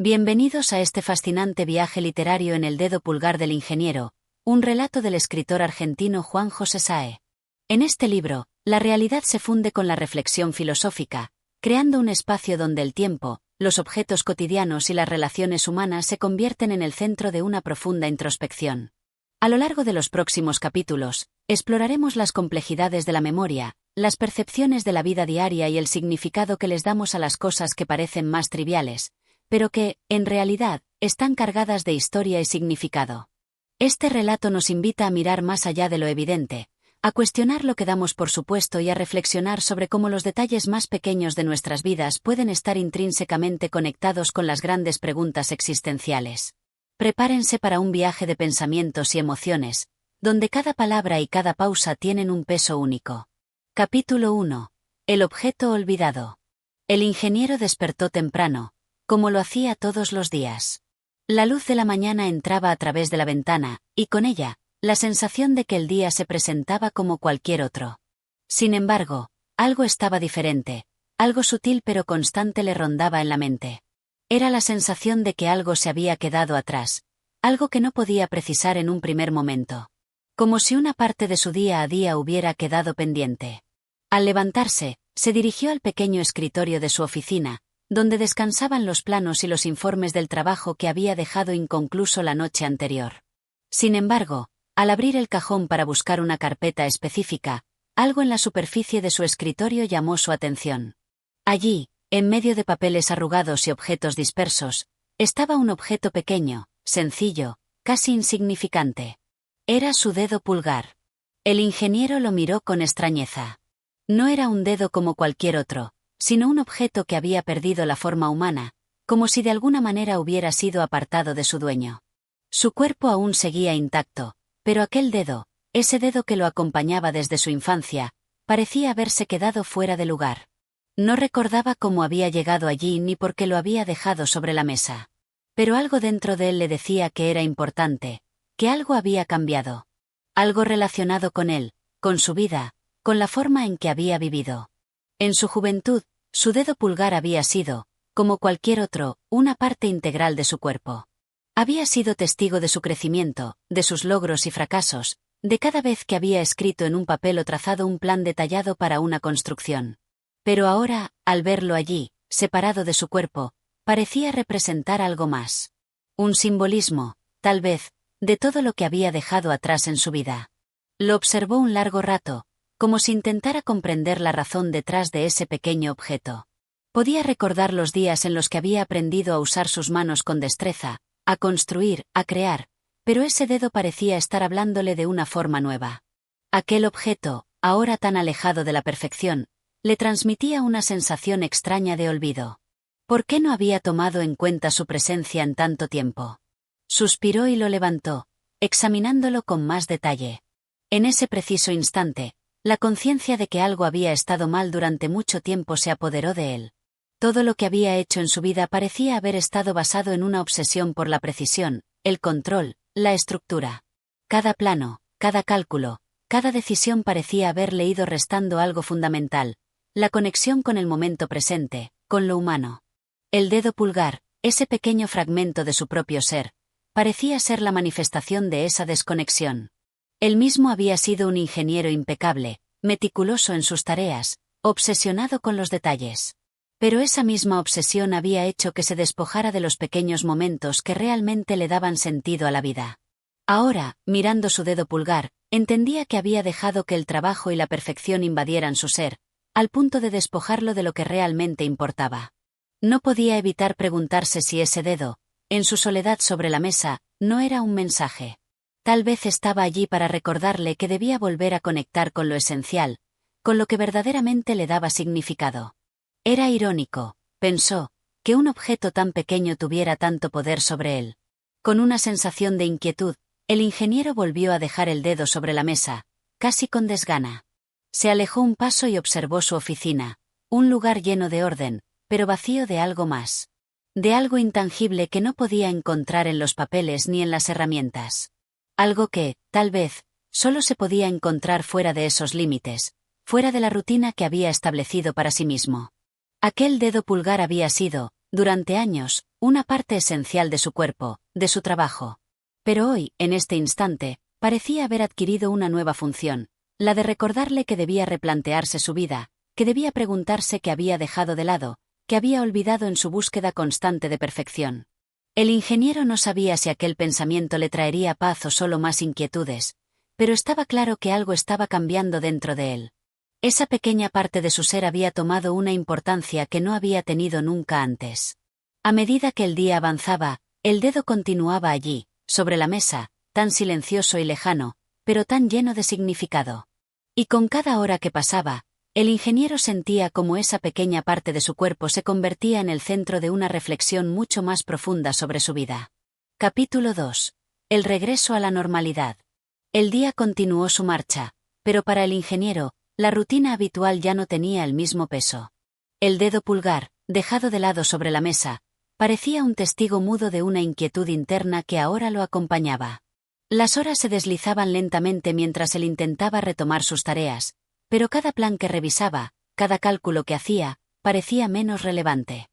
Bienvenidos a este fascinante viaje literario en el dedo pulgar del ingeniero, un relato del escritor argentino Juan José Sáez. En este libro, la realidad se funde con la reflexión filosófica, creando un espacio donde el tiempo, los objetos cotidianos y las relaciones humanas se convierten en el centro de una profunda introspección. A lo largo de los próximos capítulos, exploraremos las complejidades de la memoria, las percepciones de la vida diaria y el significado que les damos a las cosas que parecen más triviales, pero que, en realidad, están cargadas de historia y significado. Este relato nos invita a mirar más allá de lo evidente, a cuestionar lo que damos por supuesto y a reflexionar sobre cómo los detalles más pequeños de nuestras vidas pueden estar intrínsecamente conectados con las grandes preguntas existenciales. Prepárense para un viaje de pensamientos y emociones, donde cada palabra y cada pausa tienen un peso único. Capítulo 1. El objeto olvidado. El ingeniero despertó temprano, como lo hacía todos los días. La luz de la mañana entraba a través de la ventana, y con ella, la sensación de que el día se presentaba como cualquier otro. Sin embargo, algo estaba diferente, algo sutil pero constante le rondaba en la mente. Era la sensación de que algo se había quedado atrás, algo que no podía precisar en un primer momento. Como si una parte de su día a día hubiera quedado pendiente. Al levantarse, se dirigió al pequeño escritorio de su oficina, donde descansaban los planos y los informes del trabajo que había dejado inconcluso la noche anterior. Sin embargo, al abrir el cajón para buscar una carpeta específica, algo en la superficie de su escritorio llamó su atención. Allí, en medio de papeles arrugados y objetos dispersos, estaba un objeto pequeño, sencillo, casi insignificante. Era su dedo pulgar. El ingeniero lo miró con extrañeza. No era un dedo como cualquier otro, sino un objeto que había perdido la forma humana, como si de alguna manera hubiera sido apartado de su dueño. Su cuerpo aún seguía intacto, pero aquel dedo, ese dedo que lo acompañaba desde su infancia, parecía haberse quedado fuera de lugar. No recordaba cómo había llegado allí ni por qué lo había dejado sobre la mesa. Pero algo dentro de él le decía que era importante, que algo había cambiado. Algo relacionado con él, con su vida, con la forma en que había vivido. En su juventud, su dedo pulgar había sido, como cualquier otro, una parte integral de su cuerpo. Había sido testigo de su crecimiento, de sus logros y fracasos, de cada vez que había escrito en un papel o trazado un plan detallado para una construcción. Pero ahora, al verlo allí, separado de su cuerpo, parecía representar algo más. Un simbolismo, tal vez, de todo lo que había dejado atrás en su vida. Lo observó un largo rato, como si intentara comprender la razón detrás de ese pequeño objeto. Podía recordar los días en los que había aprendido a usar sus manos con destreza, a construir, a crear, pero ese dedo parecía estar hablándole de una forma nueva. Aquel objeto, ahora tan alejado de la perfección, le transmitía una sensación extraña de olvido. ¿Por qué no había tomado en cuenta su presencia en tanto tiempo? Suspiró y lo levantó, examinándolo con más detalle. En ese preciso instante, la conciencia de que algo había estado mal durante mucho tiempo se apoderó de él. Todo lo que había hecho en su vida parecía haber estado basado en una obsesión por la precisión, el control, la estructura. Cada plano, cada cálculo, cada decisión parecía haberle ido restando algo fundamental, la conexión con el momento presente, con lo humano. El dedo pulgar, ese pequeño fragmento de su propio ser, parecía ser la manifestación de esa desconexión. Él mismo había sido un ingeniero impecable, meticuloso en sus tareas, obsesionado con los detalles. Pero esa misma obsesión había hecho que se despojara de los pequeños momentos que realmente le daban sentido a la vida. Ahora, mirando su dedo pulgar, entendía que había dejado que el trabajo y la perfección invadieran su ser, al punto de despojarlo de lo que realmente importaba. No podía evitar preguntarse si ese dedo, en su soledad sobre la mesa, no era un mensaje. Tal vez estaba allí para recordarle que debía volver a conectar con lo esencial, con lo que verdaderamente le daba significado. Era irónico, pensó, que un objeto tan pequeño tuviera tanto poder sobre él. Con una sensación de inquietud, el ingeniero volvió a dejar el dedo sobre la mesa, casi con desgana. Se alejó un paso y observó su oficina, un lugar lleno de orden, pero vacío de algo más. De algo intangible que no podía encontrar en los papeles ni en las herramientas. Algo que, tal vez, solo se podía encontrar fuera de esos límites, fuera de la rutina que había establecido para sí mismo. Aquel dedo pulgar había sido, durante años, una parte esencial de su cuerpo, de su trabajo. Pero hoy, en este instante, parecía haber adquirido una nueva función, la de recordarle que debía replantearse su vida, que debía preguntarse qué había dejado de lado, que había olvidado en su búsqueda constante de perfección. El ingeniero no sabía si aquel pensamiento le traería paz o solo más inquietudes, pero estaba claro que algo estaba cambiando dentro de él. Esa pequeña parte de su ser había tomado una importancia que no había tenido nunca antes. A medida que el día avanzaba, el dedo continuaba allí, sobre la mesa, tan silencioso y lejano, pero tan lleno de significado. Y con cada hora que pasaba, el ingeniero sentía como esa pequeña parte de su cuerpo se convertía en el centro de una reflexión mucho más profunda sobre su vida. Capítulo 2. El regreso a la normalidad. El día continuó su marcha, pero para el ingeniero, la rutina habitual ya no tenía el mismo peso. El dedo pulgar, dejado de lado sobre la mesa, parecía un testigo mudo de una inquietud interna que ahora lo acompañaba. Las horas se deslizaban lentamente mientras él intentaba retomar sus tareas, pero cada plan que revisaba, cada cálculo que hacía, parecía menos relevante.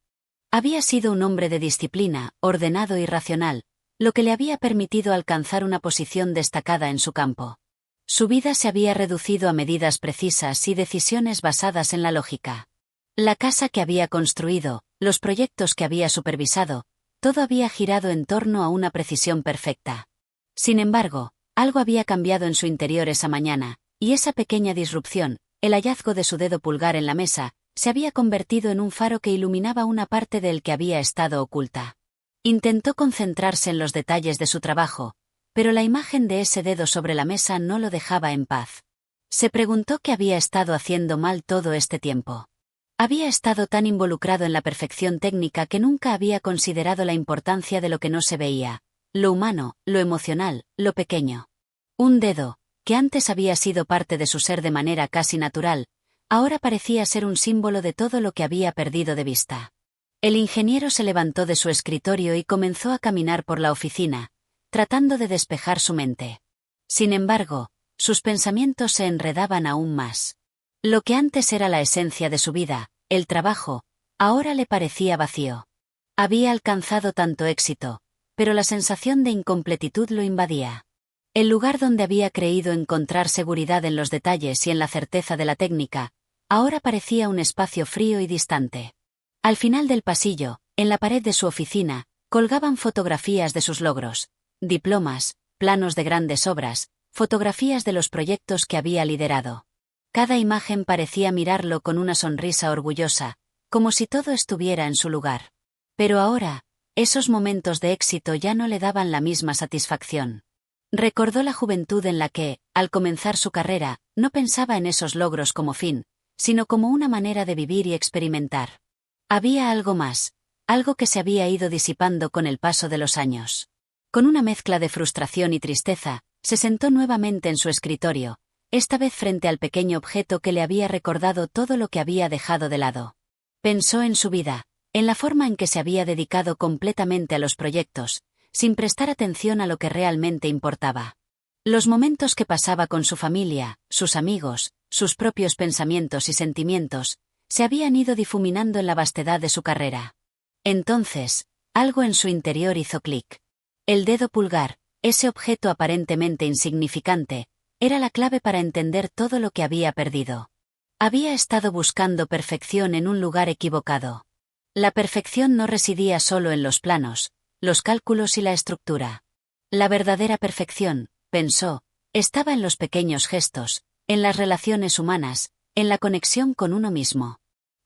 Había sido un hombre de disciplina, ordenado y racional, lo que le había permitido alcanzar una posición destacada en su campo. Su vida se había reducido a medidas precisas y decisiones basadas en la lógica. La casa que había construido, los proyectos que había supervisado, todo había girado en torno a una precisión perfecta. Sin embargo, algo había cambiado en su interior esa mañana, y esa pequeña disrupción, el hallazgo de su dedo pulgar en la mesa, se había convertido en un faro que iluminaba una parte del que había estado oculta. Intentó concentrarse en los detalles de su trabajo, pero la imagen de ese dedo sobre la mesa no lo dejaba en paz. Se preguntó qué había estado haciendo mal todo este tiempo. Había estado tan involucrado en la perfección técnica que nunca había considerado la importancia de lo que no se veía, lo humano, lo emocional, lo pequeño. Un dedo, que antes había sido parte de su ser de manera casi natural, ahora parecía ser un símbolo de todo lo que había perdido de vista. El ingeniero se levantó de su escritorio y comenzó a caminar por la oficina, tratando de despejar su mente. Sin embargo, sus pensamientos se enredaban aún más. Lo que antes era la esencia de su vida, el trabajo, ahora le parecía vacío. Había alcanzado tanto éxito, pero la sensación de incompletitud lo invadía. El lugar donde había creído encontrar seguridad en los detalles y en la certeza de la técnica, ahora parecía un espacio frío y distante. Al final del pasillo, en la pared de su oficina, colgaban fotografías de sus logros, diplomas, planos de grandes obras, fotografías de los proyectos que había liderado. Cada imagen parecía mirarlo con una sonrisa orgullosa, como si todo estuviera en su lugar. Pero ahora, esos momentos de éxito ya no le daban la misma satisfacción. Recordó la juventud en la que, al comenzar su carrera, no pensaba en esos logros como fin, sino como una manera de vivir y experimentar. Había algo más, algo que se había ido disipando con el paso de los años. Con una mezcla de frustración y tristeza, se sentó nuevamente en su escritorio, esta vez frente al pequeño objeto que le había recordado todo lo que había dejado de lado. Pensó en su vida, en la forma en que se había dedicado completamente a los proyectos, sin prestar atención a lo que realmente importaba. Los momentos que pasaba con su familia, sus amigos, sus propios pensamientos y sentimientos, se habían ido difuminando en la vastedad de su carrera. Entonces, algo en su interior hizo clic. El dedo pulgar, ese objeto aparentemente insignificante, era la clave para entender todo lo que había perdido. Había estado buscando perfección en un lugar equivocado. La perfección no residía solo en los planos, los cálculos y la estructura. La verdadera perfección, pensó, estaba en los pequeños gestos, en las relaciones humanas, en la conexión con uno mismo.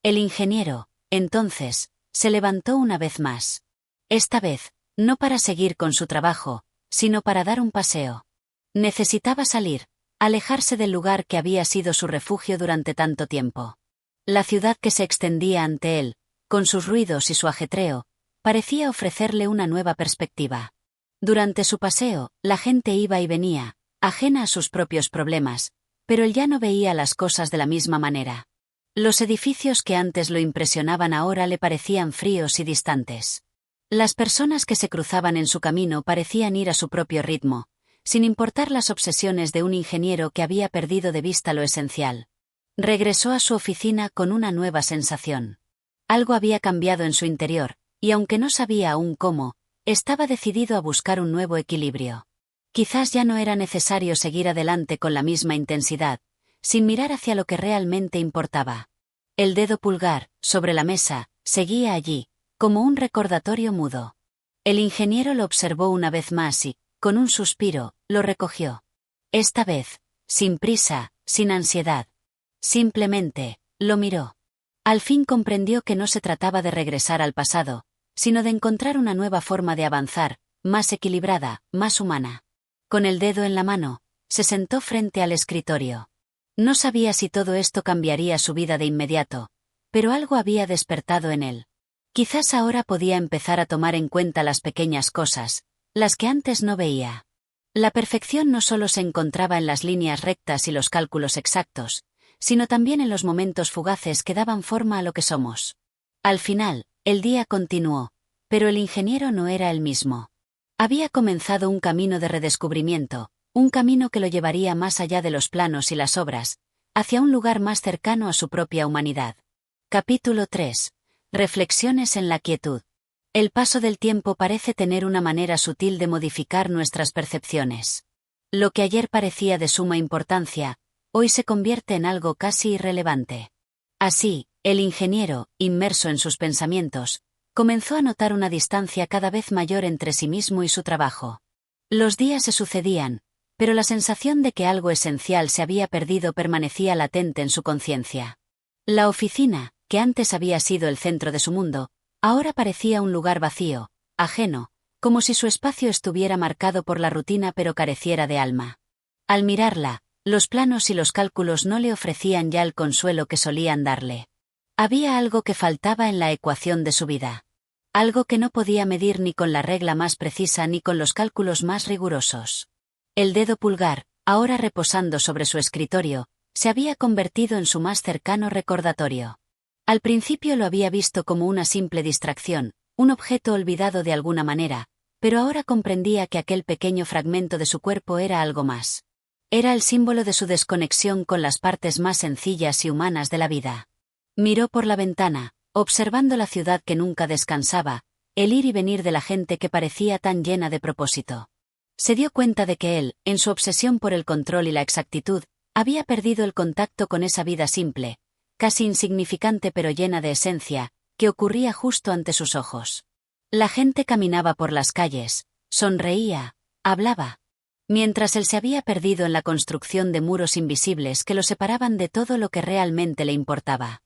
El ingeniero, entonces, se levantó una vez más. Esta vez, no para seguir con su trabajo, sino para dar un paseo. Necesitaba salir, alejarse del lugar que había sido su refugio durante tanto tiempo. La ciudad que se extendía ante él, con sus ruidos y su ajetreo, parecía ofrecerle una nueva perspectiva. Durante su paseo, la gente iba y venía, ajena a sus propios problemas, pero él ya no veía las cosas de la misma manera. Los edificios que antes lo impresionaban ahora le parecían fríos y distantes. Las personas que se cruzaban en su camino parecían ir a su propio ritmo, sin importar las obsesiones de un ingeniero que había perdido de vista lo esencial. Regresó a su oficina con una nueva sensación. Algo había cambiado en su interior, y aunque no sabía aún cómo, estaba decidido a buscar un nuevo equilibrio. Quizás ya no era necesario seguir adelante con la misma intensidad, sin mirar hacia lo que realmente importaba. El dedo pulgar, sobre la mesa, seguía allí, como un recordatorio mudo. El ingeniero lo observó una vez más y, con un suspiro, lo recogió. Esta vez, sin prisa, sin ansiedad. Simplemente, lo miró. Al fin comprendió que no se trataba de regresar al pasado, sino de encontrar una nueva forma de avanzar, más equilibrada, más humana. Con el dedo en la mano, se sentó frente al escritorio. No sabía si todo esto cambiaría su vida de inmediato, pero algo había despertado en él. Quizás ahora podía empezar a tomar en cuenta las pequeñas cosas, las que antes no veía. La perfección no solo se encontraba en las líneas rectas y los cálculos exactos, sino también en los momentos fugaces que daban forma a lo que somos. Al final, el día continuó, pero el ingeniero no era el mismo. Había comenzado un camino de redescubrimiento, un camino que lo llevaría más allá de los planos y las obras, hacia un lugar más cercano a su propia humanidad. Capítulo 3. Reflexiones en la quietud. El paso del tiempo parece tener una manera sutil de modificar nuestras percepciones. Lo que ayer parecía de suma importancia, hoy se convierte en algo casi irrelevante. Así, el ingeniero, inmerso en sus pensamientos, comenzó a notar una distancia cada vez mayor entre sí mismo y su trabajo. Los días se sucedían, pero la sensación de que algo esencial se había perdido permanecía latente en su conciencia. La oficina, que antes había sido el centro de su mundo, ahora parecía un lugar vacío, ajeno, como si su espacio estuviera marcado por la rutina pero careciera de alma. Al mirarla, los planos y los cálculos no le ofrecían ya el consuelo que solían darle. Había algo que faltaba en la ecuación de su vida. Algo que no podía medir ni con la regla más precisa ni con los cálculos más rigurosos. El dedo pulgar, ahora reposando sobre su escritorio, se había convertido en su más cercano recordatorio. Al principio lo había visto como una simple distracción, un objeto olvidado de alguna manera, pero ahora comprendía que aquel pequeño fragmento de su cuerpo era algo más. Era el símbolo de su desconexión con las partes más sencillas y humanas de la vida. Miró por la ventana, observando la ciudad que nunca descansaba, el ir y venir de la gente que parecía tan llena de propósito. Se dio cuenta de que él, en su obsesión por el control y la exactitud, había perdido el contacto con esa vida simple, casi insignificante pero llena de esencia, que ocurría justo ante sus ojos. La gente caminaba por las calles, sonreía, hablaba. Mientras él se había perdido en la construcción de muros invisibles que lo separaban de todo lo que realmente le importaba.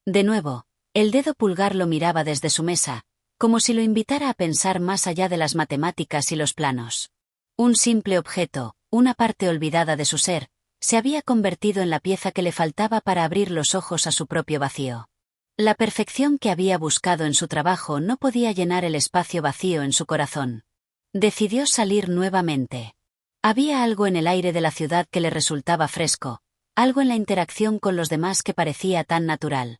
De nuevo, el dedo pulgar lo miraba desde su mesa, como si lo invitara a pensar más allá de las matemáticas y los planos. Un simple objeto, una parte olvidada de su ser, se había convertido en la pieza que le faltaba para abrir los ojos a su propio vacío. La perfección que había buscado en su trabajo no podía llenar el espacio vacío en su corazón. Decidió salir nuevamente. Había algo en el aire de la ciudad que le resultaba fresco, algo en la interacción con los demás que parecía tan natural.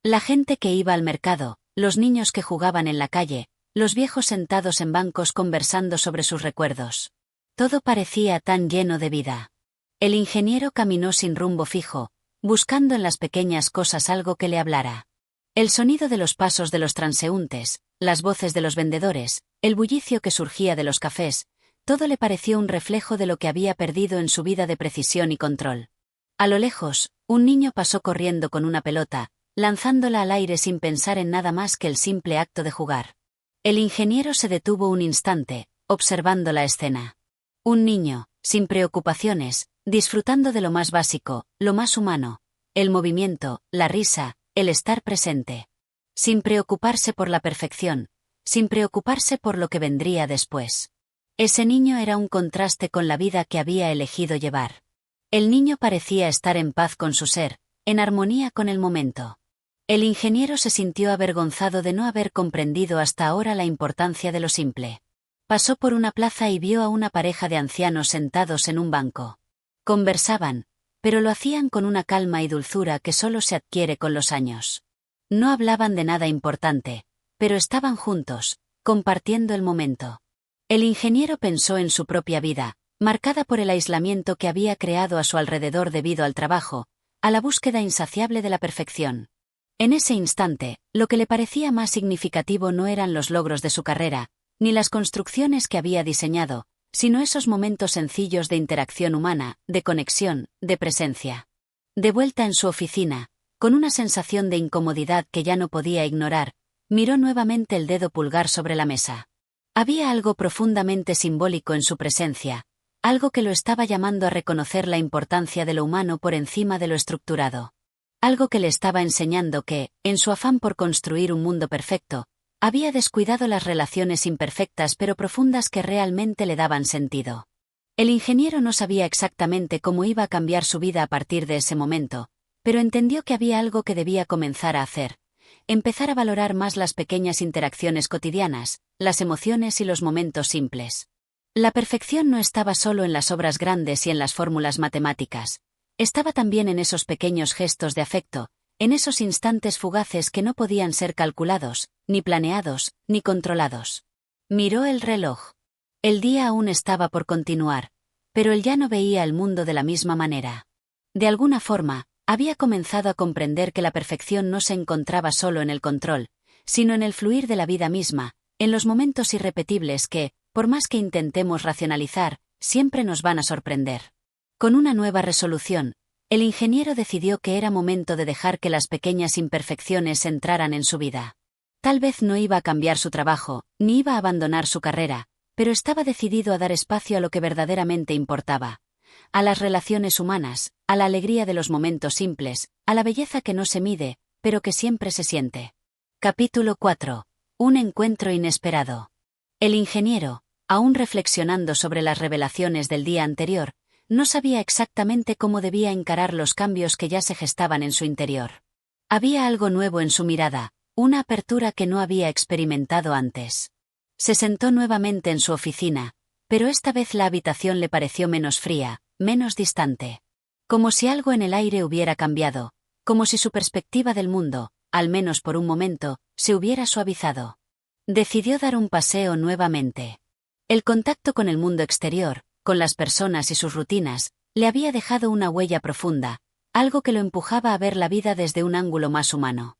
La gente que iba al mercado, los niños que jugaban en la calle, los viejos sentados en bancos conversando sobre sus recuerdos. Todo parecía tan lleno de vida. El ingeniero caminó sin rumbo fijo, buscando en las pequeñas cosas algo que le hablara. El sonido de los pasos de los transeúntes, las voces de los vendedores, el bullicio que surgía de los cafés, todo le pareció un reflejo de lo que había perdido en su vida de precisión y control. A lo lejos, un niño pasó corriendo con una pelota, lanzándola al aire sin pensar en nada más que el simple acto de jugar. El ingeniero se detuvo un instante, observando la escena. Un niño, sin preocupaciones, disfrutando de lo más básico, lo más humano, el movimiento, la risa, el estar presente. Sin preocuparse por la perfección, sin preocuparse por lo que vendría después. Ese niño era un contraste con la vida que había elegido llevar. El niño parecía estar en paz con su ser, en armonía con el momento. El ingeniero se sintió avergonzado de no haber comprendido hasta ahora la importancia de lo simple. Pasó por una plaza y vio a una pareja de ancianos sentados en un banco. Conversaban, pero lo hacían con una calma y dulzura que solo se adquiere con los años. No hablaban de nada importante, pero estaban juntos, compartiendo el momento. El ingeniero pensó en su propia vida, marcada por el aislamiento que había creado a su alrededor debido al trabajo, a la búsqueda insaciable de la perfección. En ese instante, lo que le parecía más significativo no eran los logros de su carrera, ni las construcciones que había diseñado, sino esos momentos sencillos de interacción humana, de conexión, de presencia. De vuelta en su oficina, con una sensación de incomodidad que ya no podía ignorar, miró nuevamente el dedo pulgar sobre la mesa. Había algo profundamente simbólico en su presencia, algo que lo estaba llamando a reconocer la importancia de lo humano por encima de lo estructurado. Algo que le estaba enseñando que, en su afán por construir un mundo perfecto, había descuidado las relaciones imperfectas pero profundas que realmente le daban sentido. El ingeniero no sabía exactamente cómo iba a cambiar su vida a partir de ese momento, pero entendió que había algo que debía comenzar a hacer: empezar a valorar más las pequeñas interacciones cotidianas, las emociones y los momentos simples. La perfección no estaba solo en las obras grandes y en las fórmulas matemáticas. Estaba también en esos pequeños gestos de afecto, en esos instantes fugaces que no podían ser calculados, ni planeados, ni controlados. Miró el reloj. El día aún estaba por continuar, pero él ya no veía el mundo de la misma manera. De alguna forma, había comenzado a comprender que la perfección no se encontraba solo en el control, sino en el fluir de la vida misma, en los momentos irrepetibles que, por más que intentemos racionalizar, siempre nos van a sorprender. Con una nueva resolución, el ingeniero decidió que era momento de dejar que las pequeñas imperfecciones entraran en su vida. Tal vez no iba a cambiar su trabajo, ni iba a abandonar su carrera, pero estaba decidido a dar espacio a lo que verdaderamente importaba: a las relaciones humanas, a la alegría de los momentos simples, a la belleza que no se mide, pero que siempre se siente. Capítulo 4. Un encuentro inesperado. El ingeniero, aún reflexionando sobre las revelaciones del día anterior, no sabía exactamente cómo debía encarar los cambios que ya se gestaban en su interior. Había algo nuevo en su mirada, una apertura que no había experimentado antes. Se sentó nuevamente en su oficina, pero esta vez la habitación le pareció menos fría, menos distante. Como si algo en el aire hubiera cambiado, como si su perspectiva del mundo, al menos por un momento, se hubiera suavizado. Decidió dar un paseo nuevamente. El contacto con el mundo exterior, con las personas y sus rutinas, le había dejado una huella profunda, algo que lo empujaba a ver la vida desde un ángulo más humano.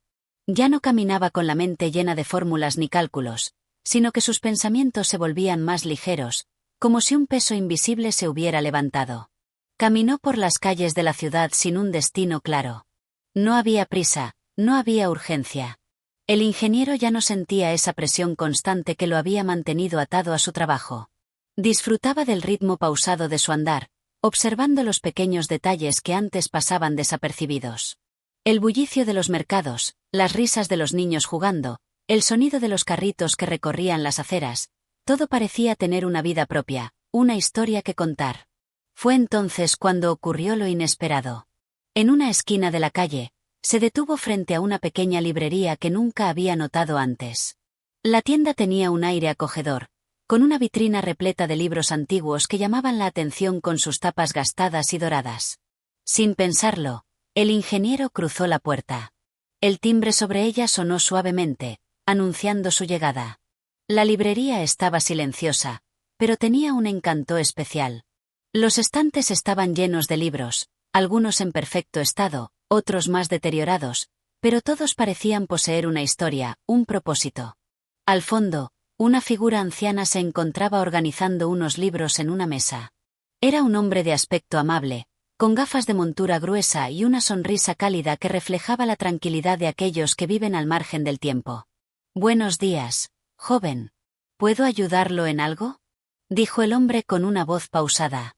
Ya no caminaba con la mente llena de fórmulas ni cálculos, sino que sus pensamientos se volvían más ligeros, como si un peso invisible se hubiera levantado. Caminó por las calles de la ciudad sin un destino claro. No había prisa, no había urgencia. El ingeniero ya no sentía esa presión constante que lo había mantenido atado a su trabajo. Disfrutaba del ritmo pausado de su andar, observando los pequeños detalles que antes pasaban desapercibidos. El bullicio de los mercados, las risas de los niños jugando, el sonido de los carritos que recorrían las aceras, todo parecía tener una vida propia, una historia que contar. Fue entonces cuando ocurrió lo inesperado. En una esquina de la calle, se detuvo frente a una pequeña librería que nunca había notado antes. La tienda tenía un aire acogedor, con una vitrina repleta de libros antiguos que llamaban la atención con sus tapas gastadas y doradas. Sin pensarlo, el ingeniero cruzó la puerta. El timbre sobre ella sonó suavemente, anunciando su llegada. La librería estaba silenciosa, pero tenía un encanto especial. Los estantes estaban llenos de libros, algunos en perfecto estado, otros más deteriorados, pero todos parecían poseer una historia, un propósito. Al fondo, una figura anciana se encontraba organizando unos libros en una mesa. Era un hombre de aspecto amable, con gafas de montura gruesa y una sonrisa cálida que reflejaba la tranquilidad de aquellos que viven al margen del tiempo. «Buenos días, joven. ¿Puedo ayudarlo en algo?», dijo el hombre con una voz pausada.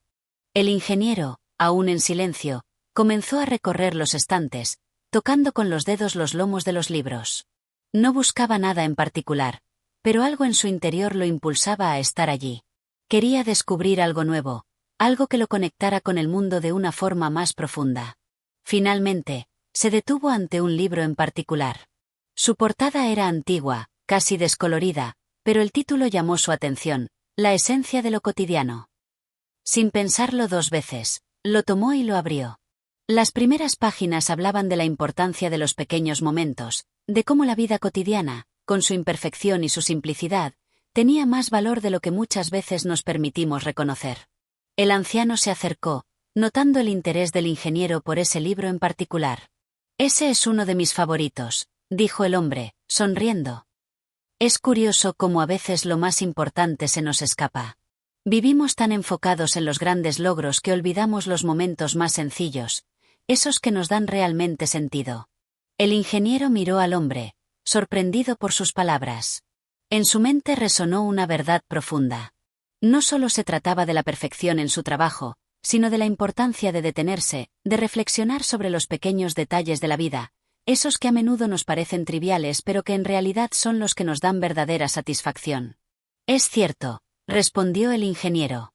El ingeniero, aún en silencio, comenzó a recorrer los estantes, tocando con los dedos los lomos de los libros. No buscaba nada en particular, pero algo en su interior lo impulsaba a estar allí. Quería descubrir algo nuevo, algo que lo conectara con el mundo de una forma más profunda. Finalmente, se detuvo ante un libro en particular. Su portada era antigua, casi descolorida, pero el título llamó su atención: La esencia de lo cotidiano. Sin pensarlo dos veces, lo tomó y lo abrió. Las primeras páginas hablaban de la importancia de los pequeños momentos, de cómo la vida cotidiana, con su imperfección y su simplicidad, tenía más valor de lo que muchas veces nos permitimos reconocer. El anciano se acercó, notando el interés del ingeniero por ese libro en particular. Ese es uno de mis favoritos, dijo el hombre, sonriendo. Es curioso cómo a veces lo más importante se nos escapa. Vivimos tan enfocados en los grandes logros que olvidamos los momentos más sencillos, esos que nos dan realmente sentido. El ingeniero miró al hombre, sorprendido por sus palabras. En su mente resonó una verdad profunda. No solo se trataba de la perfección en su trabajo, sino de la importancia de detenerse, de reflexionar sobre los pequeños detalles de la vida, esos que a menudo nos parecen triviales pero que en realidad son los que nos dan verdadera satisfacción. Es cierto, respondió el ingeniero.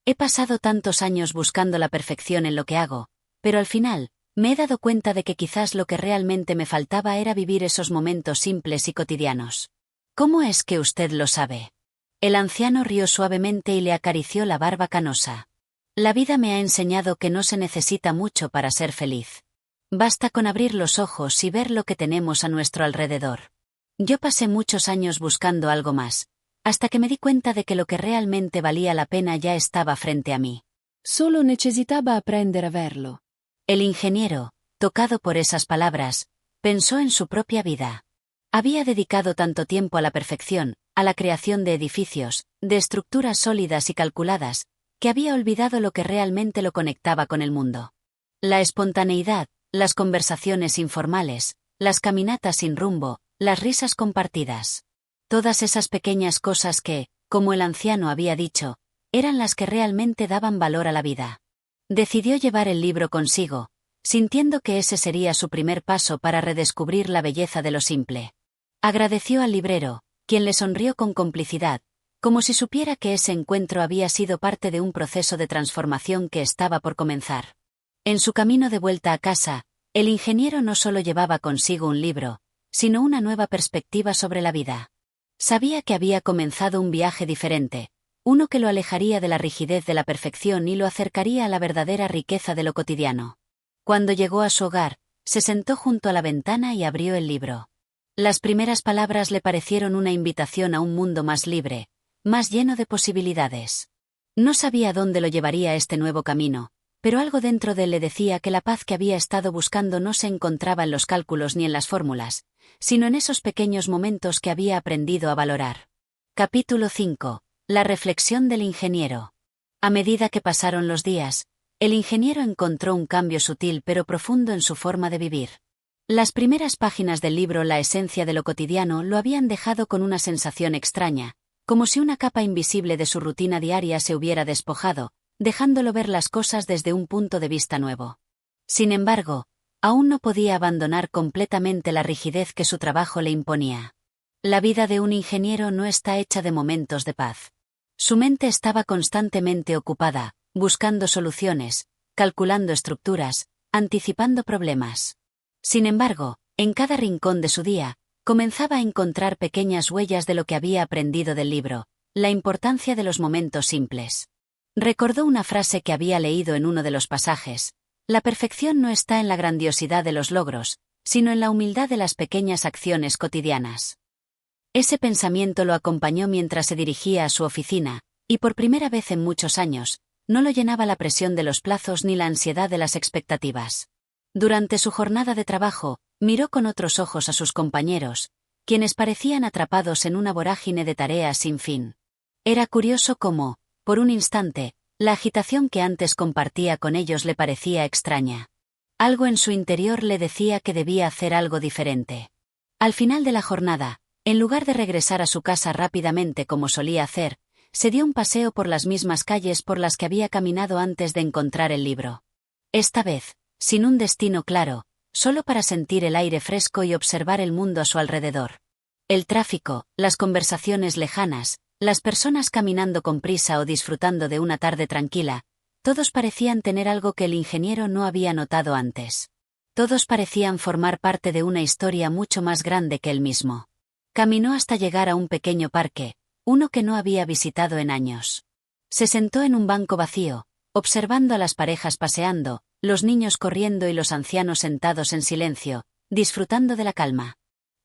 He pasado tantos años buscando la perfección en lo que hago, pero al final, me he dado cuenta de que quizás lo que realmente me faltaba era vivir esos momentos simples y cotidianos. ¿Cómo es que usted lo sabe? El anciano rió suavemente y le acarició la barba canosa. La vida me ha enseñado que no se necesita mucho para ser feliz. Basta con abrir los ojos y ver lo que tenemos a nuestro alrededor. Yo pasé muchos años buscando algo más, hasta que me di cuenta de que lo que realmente valía la pena ya estaba frente a mí. Solo necesitaba aprender a verlo. El ingeniero, tocado por esas palabras, pensó en su propia vida. Había dedicado tanto tiempo a la perfección, a la creación de edificios, de estructuras sólidas y calculadas, que había olvidado lo que realmente lo conectaba con el mundo. La espontaneidad, las conversaciones informales, las caminatas sin rumbo, las risas compartidas. Todas esas pequeñas cosas que, como el anciano había dicho, eran las que realmente daban valor a la vida. Decidió llevar el libro consigo, sintiendo que ese sería su primer paso para redescubrir la belleza de lo simple. Agradeció al librero, quien le sonrió con complicidad, como si supiera que ese encuentro había sido parte de un proceso de transformación que estaba por comenzar. En su camino de vuelta a casa, el ingeniero no solo llevaba consigo un libro, sino una nueva perspectiva sobre la vida. Sabía que había comenzado un viaje diferente, uno que lo alejaría de la rigidez de la perfección y lo acercaría a la verdadera riqueza de lo cotidiano. Cuando llegó a su hogar, se sentó junto a la ventana y abrió el libro. Las primeras palabras le parecieron una invitación a un mundo más libre, más lleno de posibilidades. No sabía dónde lo llevaría este nuevo camino, pero algo dentro de él le decía que la paz que había estado buscando no se encontraba en los cálculos ni en las fórmulas, sino en esos pequeños momentos que había aprendido a valorar. Capítulo 5. La reflexión del ingeniero. A medida que pasaron los días, el ingeniero encontró un cambio sutil pero profundo en su forma de vivir. Las primeras páginas del libro La esencia de lo cotidiano lo habían dejado con una sensación extraña, como si una capa invisible de su rutina diaria se hubiera despojado, dejándolo ver las cosas desde un punto de vista nuevo. Sin embargo, aún no podía abandonar completamente la rigidez que su trabajo le imponía. La vida de un ingeniero no está hecha de momentos de paz. Su mente estaba constantemente ocupada, buscando soluciones, calculando estructuras, anticipando problemas. Sin embargo, en cada rincón de su día, comenzaba a encontrar pequeñas huellas de lo que había aprendido del libro, la importancia de los momentos simples. Recordó una frase que había leído en uno de los pasajes: la perfección no está en la grandiosidad de los logros, sino en la humildad de las pequeñas acciones cotidianas. Ese pensamiento lo acompañó mientras se dirigía a su oficina, y por primera vez en muchos años, no lo llenaba la presión de los plazos ni la ansiedad de las expectativas. Durante su jornada de trabajo, miró con otros ojos a sus compañeros, quienes parecían atrapados en una vorágine de tareas sin fin. Era curioso cómo, por un instante, la agitación que antes compartía con ellos le parecía extraña. Algo en su interior le decía que debía hacer algo diferente. Al final de la jornada, en lugar de regresar a su casa rápidamente como solía hacer, se dio un paseo por las mismas calles por las que había caminado antes de encontrar el libro. Esta vez, sin un destino claro, solo para sentir el aire fresco y observar el mundo a su alrededor. El tráfico, las conversaciones lejanas, las personas caminando con prisa o disfrutando de una tarde tranquila, todos parecían tener algo que el ingeniero no había notado antes. Todos parecían formar parte de una historia mucho más grande que él mismo. Caminó hasta llegar a un pequeño parque, uno que no había visitado en años. Se sentó en un banco vacío, observando a las parejas paseando, los niños corriendo y los ancianos sentados en silencio, disfrutando de la calma.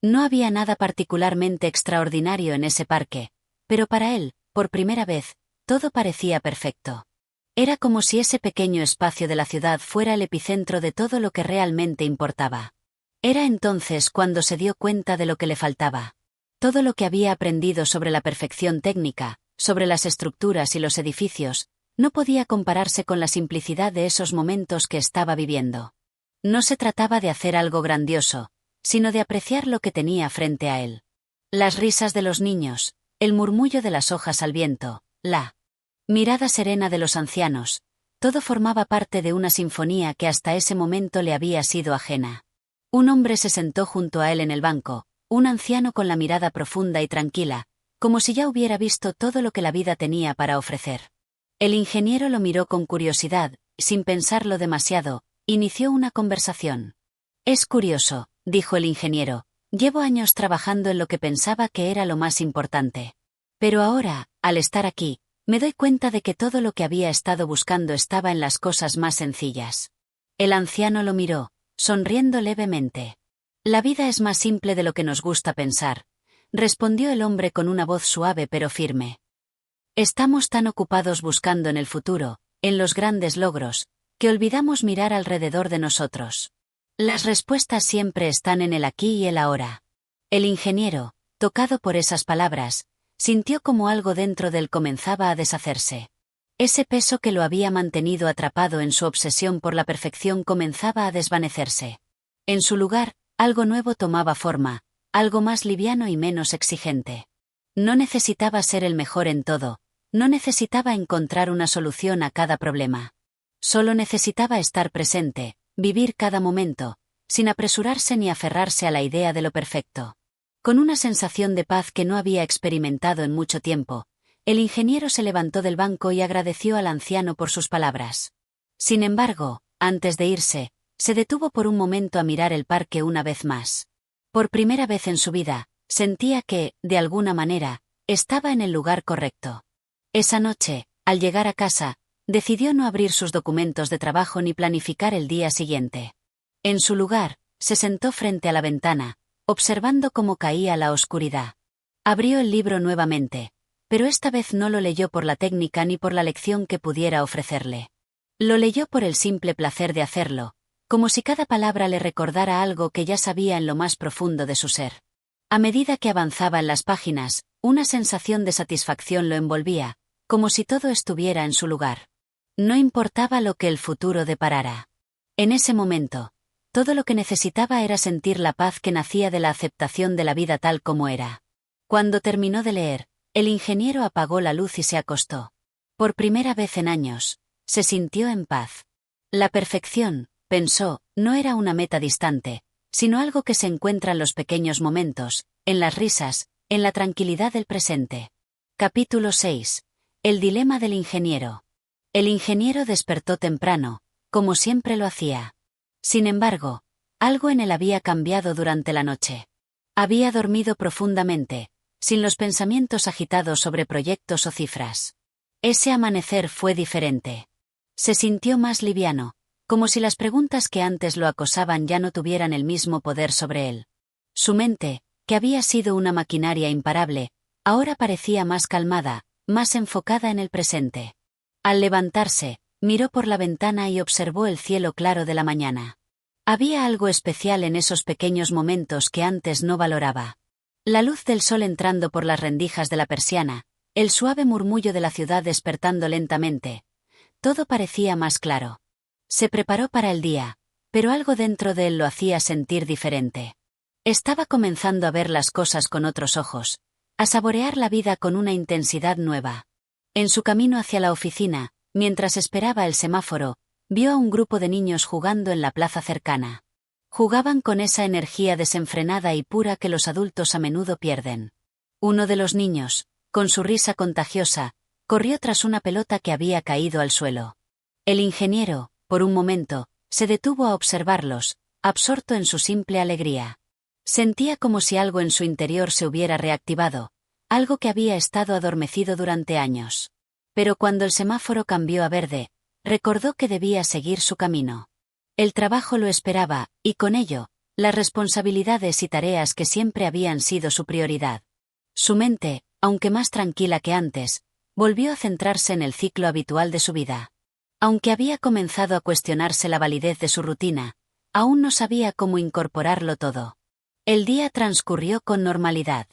No había nada particularmente extraordinario en ese parque, pero para él, por primera vez, todo parecía perfecto. Era como si ese pequeño espacio de la ciudad fuera el epicentro de todo lo que realmente importaba. Era entonces cuando se dio cuenta de lo que le faltaba. Todo lo que había aprendido sobre la perfección técnica, sobre las estructuras y los edificios, no podía compararse con la simplicidad de esos momentos que estaba viviendo. No se trataba de hacer algo grandioso, sino de apreciar lo que tenía frente a él. Las risas de los niños, el murmullo de las hojas al viento, la mirada serena de los ancianos, todo formaba parte de una sinfonía que hasta ese momento le había sido ajena. Un hombre se sentó junto a él en el banco, un anciano con la mirada profunda y tranquila, como si ya hubiera visto todo lo que la vida tenía para ofrecer. El ingeniero lo miró con curiosidad, sin pensarlo demasiado, inició una conversación. «Es curioso», dijo el ingeniero, «llevo años trabajando en lo que pensaba que era lo más importante. Pero ahora, al estar aquí, me doy cuenta de que todo lo que había estado buscando estaba en las cosas más sencillas». El anciano lo miró, sonriendo levemente. «La vida es más simple de lo que nos gusta pensar», respondió el hombre con una voz suave pero firme. «Estamos tan ocupados buscando en el futuro, en los grandes logros, que olvidamos mirar alrededor de nosotros. Las respuestas siempre están en el aquí y el ahora». El ingeniero, tocado por esas palabras, sintió como algo dentro de él comenzaba a deshacerse. Ese peso que lo había mantenido atrapado en su obsesión por la perfección comenzaba a desvanecerse. En su lugar, algo nuevo tomaba forma, algo más liviano y menos exigente. No necesitaba ser el mejor en todo, no necesitaba encontrar una solución a cada problema. Solo necesitaba estar presente, vivir cada momento, sin apresurarse ni aferrarse a la idea de lo perfecto. Con una sensación de paz que no había experimentado en mucho tiempo, el ingeniero se levantó del banco y agradeció al anciano por sus palabras. Sin embargo, antes de irse, se detuvo por un momento a mirar el parque una vez más. Por primera vez en su vida, sentía que, de alguna manera, estaba en el lugar correcto. Esa noche, al llegar a casa, decidió no abrir sus documentos de trabajo ni planificar el día siguiente. En su lugar, se sentó frente a la ventana, observando cómo caía la oscuridad. Abrió el libro nuevamente, pero esta vez no lo leyó por la técnica ni por la lección que pudiera ofrecerle. Lo leyó por el simple placer de hacerlo, como si cada palabra le recordara algo que ya sabía en lo más profundo de su ser. A medida que avanzaba en las páginas, una sensación de satisfacción lo envolvía, como si todo estuviera en su lugar. No importaba lo que el futuro deparara. En ese momento, todo lo que necesitaba era sentir la paz que nacía de la aceptación de la vida tal como era. Cuando terminó de leer, el ingeniero apagó la luz y se acostó. Por primera vez en años, se sintió en paz. La perfección, pensó, no era una meta distante, sino algo que se encuentra en los pequeños momentos, en las risas, en la tranquilidad del presente. Capítulo 6. El dilema del ingeniero. El ingeniero despertó temprano, como siempre lo hacía. Sin embargo, algo en él había cambiado durante la noche. Había dormido profundamente, sin los pensamientos agitados sobre proyectos o cifras. Ese amanecer fue diferente. Se sintió más liviano, como si las preguntas que antes lo acosaban ya no tuvieran el mismo poder sobre él. Su mente, que había sido una maquinaria imparable, ahora parecía más calmada, más enfocada en el presente. Al levantarse, miró por la ventana y observó el cielo claro de la mañana. Había algo especial en esos pequeños momentos que antes no valoraba. La luz del sol entrando por las rendijas de la persiana, el suave murmullo de la ciudad despertando lentamente. Todo parecía más claro. Se preparó para el día, pero algo dentro de él lo hacía sentir diferente. Estaba comenzando a ver las cosas con otros ojos, a saborear la vida con una intensidad nueva. En su camino hacia la oficina, mientras esperaba el semáforo, vio a un grupo de niños jugando en la plaza cercana. Jugaban con esa energía desenfrenada y pura que los adultos a menudo pierden. Uno de los niños, con su risa contagiosa, corrió tras una pelota que había caído al suelo. El ingeniero, por un momento, se detuvo a observarlos, absorto en su simple alegría. Sentía como si algo en su interior se hubiera reactivado, algo que había estado adormecido durante años. Pero cuando el semáforo cambió a verde, recordó que debía seguir su camino. El trabajo lo esperaba, y con ello, las responsabilidades y tareas que siempre habían sido su prioridad. Su mente, aunque más tranquila que antes, volvió a centrarse en el ciclo habitual de su vida. Aunque había comenzado a cuestionarse la validez de su rutina, aún no sabía cómo incorporarlo todo. El día transcurrió con normalidad.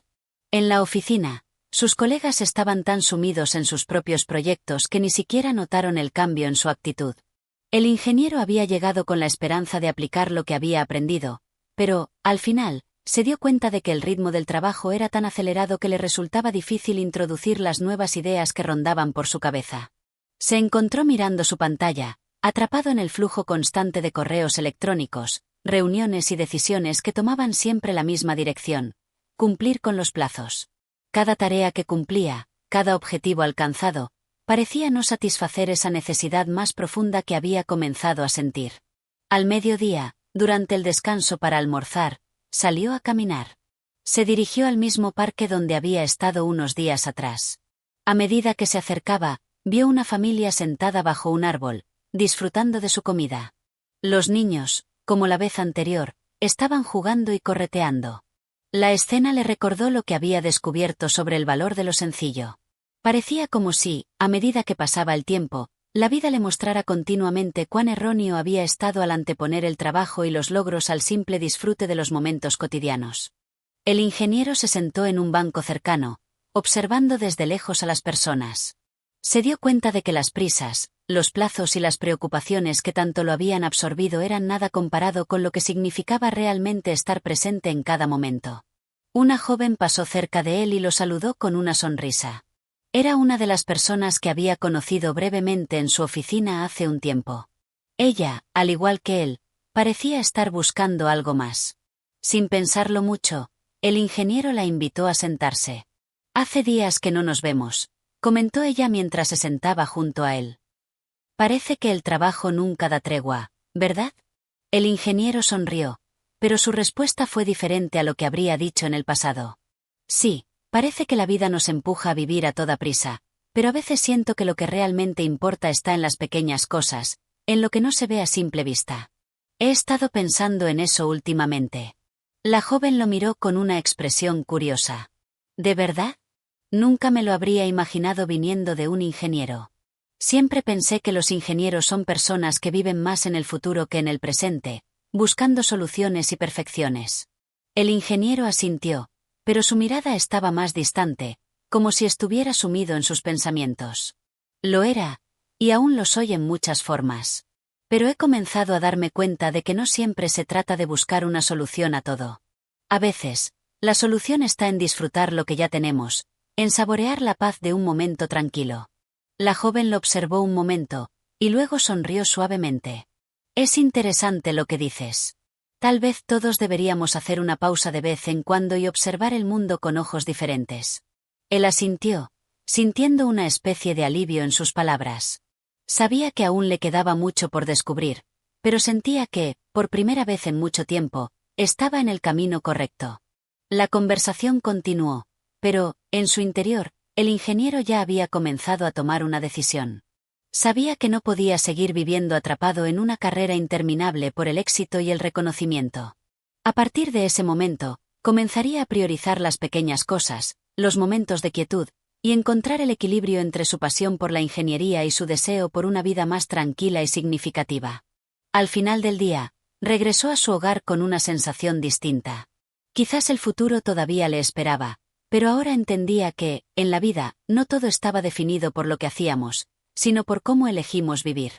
En la oficina, sus colegas estaban tan sumidos en sus propios proyectos que ni siquiera notaron el cambio en su actitud. El ingeniero había llegado con la esperanza de aplicar lo que había aprendido, pero, al final, se dio cuenta de que el ritmo del trabajo era tan acelerado que le resultaba difícil introducir las nuevas ideas que rondaban por su cabeza. Se encontró mirando su pantalla, atrapado en el flujo constante de correos electrónicos, reuniones y decisiones que tomaban siempre la misma dirección: cumplir con los plazos. Cada tarea que cumplía, cada objetivo alcanzado, parecía no satisfacer esa necesidad más profunda que había comenzado a sentir. Al mediodía, durante el descanso para almorzar, salió a caminar. Se dirigió al mismo parque donde había estado unos días atrás. A medida que se acercaba, vio una familia sentada bajo un árbol, disfrutando de su comida. Los niños, como la vez anterior, estaban jugando y correteando. La escena le recordó lo que había descubierto sobre el valor de lo sencillo. Parecía como si, a medida que pasaba el tiempo, la vida le mostrara continuamente cuán erróneo había estado al anteponer el trabajo y los logros al simple disfrute de los momentos cotidianos. El ingeniero se sentó en un banco cercano, observando desde lejos a las personas. Se dio cuenta de que las prisas, los plazos y las preocupaciones que tanto lo habían absorbido eran nada comparado con lo que significaba realmente estar presente en cada momento. Una joven pasó cerca de él y lo saludó con una sonrisa. Era una de las personas que había conocido brevemente en su oficina hace un tiempo. Ella, al igual que él, parecía estar buscando algo más. Sin pensarlo mucho, el ingeniero la invitó a sentarse. «Hace días que no nos vemos», comentó ella mientras se sentaba junto a él. «Parece que el trabajo nunca da tregua, ¿verdad?». El ingeniero sonrió, pero su respuesta fue diferente a lo que habría dicho en el pasado. «Sí, parece que la vida nos empuja a vivir a toda prisa, pero a veces siento que lo que realmente importa está en las pequeñas cosas, en lo que no se ve a simple vista. He estado pensando en eso últimamente». La joven lo miró con una expresión curiosa. «¿De verdad? Nunca me lo habría imaginado viniendo de un ingeniero. Siempre pensé que los ingenieros son personas que viven más en el futuro que en el presente, buscando soluciones y perfecciones». El ingeniero asintió, pero su mirada estaba más distante, como si estuviera sumido en sus pensamientos. «Lo era, y aún lo soy en muchas formas. Pero he comenzado a darme cuenta de que no siempre se trata de buscar una solución a todo. A veces, la solución está en disfrutar lo que ya tenemos, en saborear la paz de un momento tranquilo». La joven lo observó un momento, y luego sonrió suavemente. «Es interesante lo que dices. Tal vez todos deberíamos hacer una pausa de vez en cuando y observar el mundo con ojos diferentes». Él asintió, sintiendo una especie de alivio en sus palabras. Sabía que aún le quedaba mucho por descubrir, pero sentía que, por primera vez en mucho tiempo, estaba en el camino correcto. La conversación continuó, pero, en su interior, el ingeniero ya había comenzado a tomar una decisión. Sabía que no podía seguir viviendo atrapado en una carrera interminable por el éxito y el reconocimiento. A partir de ese momento, comenzaría a priorizar las pequeñas cosas, los momentos de quietud, y encontrar el equilibrio entre su pasión por la ingeniería y su deseo por una vida más tranquila y significativa. Al final del día, regresó a su hogar con una sensación distinta. Quizás el futuro todavía le esperaba, pero ahora entendía que, en la vida, no todo estaba definido por lo que hacíamos, sino por cómo elegimos vivir.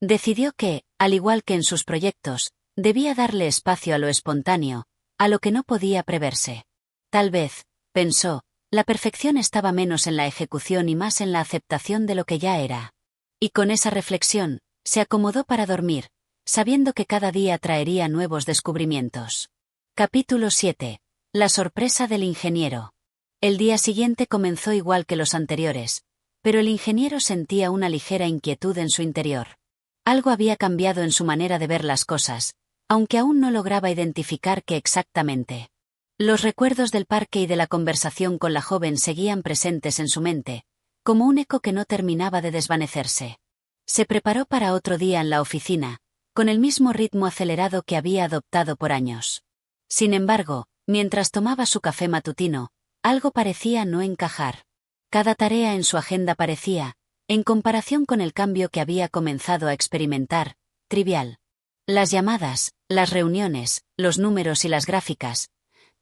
Decidió que, al igual que en sus proyectos, debía darle espacio a lo espontáneo, a lo que no podía preverse. Tal vez, pensó, la perfección estaba menos en la ejecución y más en la aceptación de lo que ya era. Y con esa reflexión, se acomodó para dormir, sabiendo que cada día traería nuevos descubrimientos. Capítulo 7. La sorpresa del ingeniero. El día siguiente comenzó igual que los anteriores, pero el ingeniero sentía una ligera inquietud en su interior. Algo había cambiado en su manera de ver las cosas, aunque aún no lograba identificar qué exactamente. Los recuerdos del parque y de la conversación con la joven seguían presentes en su mente, como un eco que no terminaba de desvanecerse. Se preparó para otro día en la oficina, con el mismo ritmo acelerado que había adoptado por años. Sin embargo, mientras tomaba su café matutino, algo parecía no encajar. Cada tarea en su agenda parecía, en comparación con el cambio que había comenzado a experimentar, trivial. Las llamadas, las reuniones, los números y las gráficas,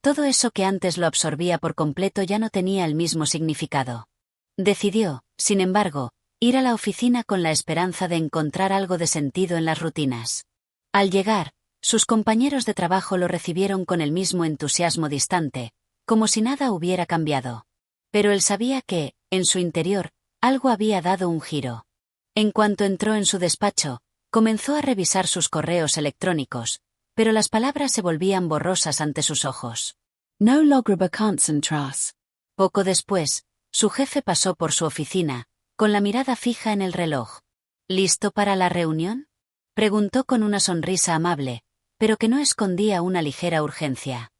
todo eso que antes lo absorbía por completo ya no tenía el mismo significado. Decidió, sin embargo, ir a la oficina con la esperanza de encontrar algo de sentido en las rutinas. Al llegar, sus compañeros de trabajo lo recibieron con el mismo entusiasmo distante, como si nada hubiera cambiado. Pero él sabía que, en su interior, algo había dado un giro. En cuanto entró en su despacho, comenzó a revisar sus correos electrónicos, pero las palabras se volvían borrosas ante sus ojos. No longer concentras. Poco después, su jefe pasó por su oficina, con la mirada fija en el reloj. ¿Listo para la reunión?, preguntó con una sonrisa amable, pero que no escondía una ligera urgencia.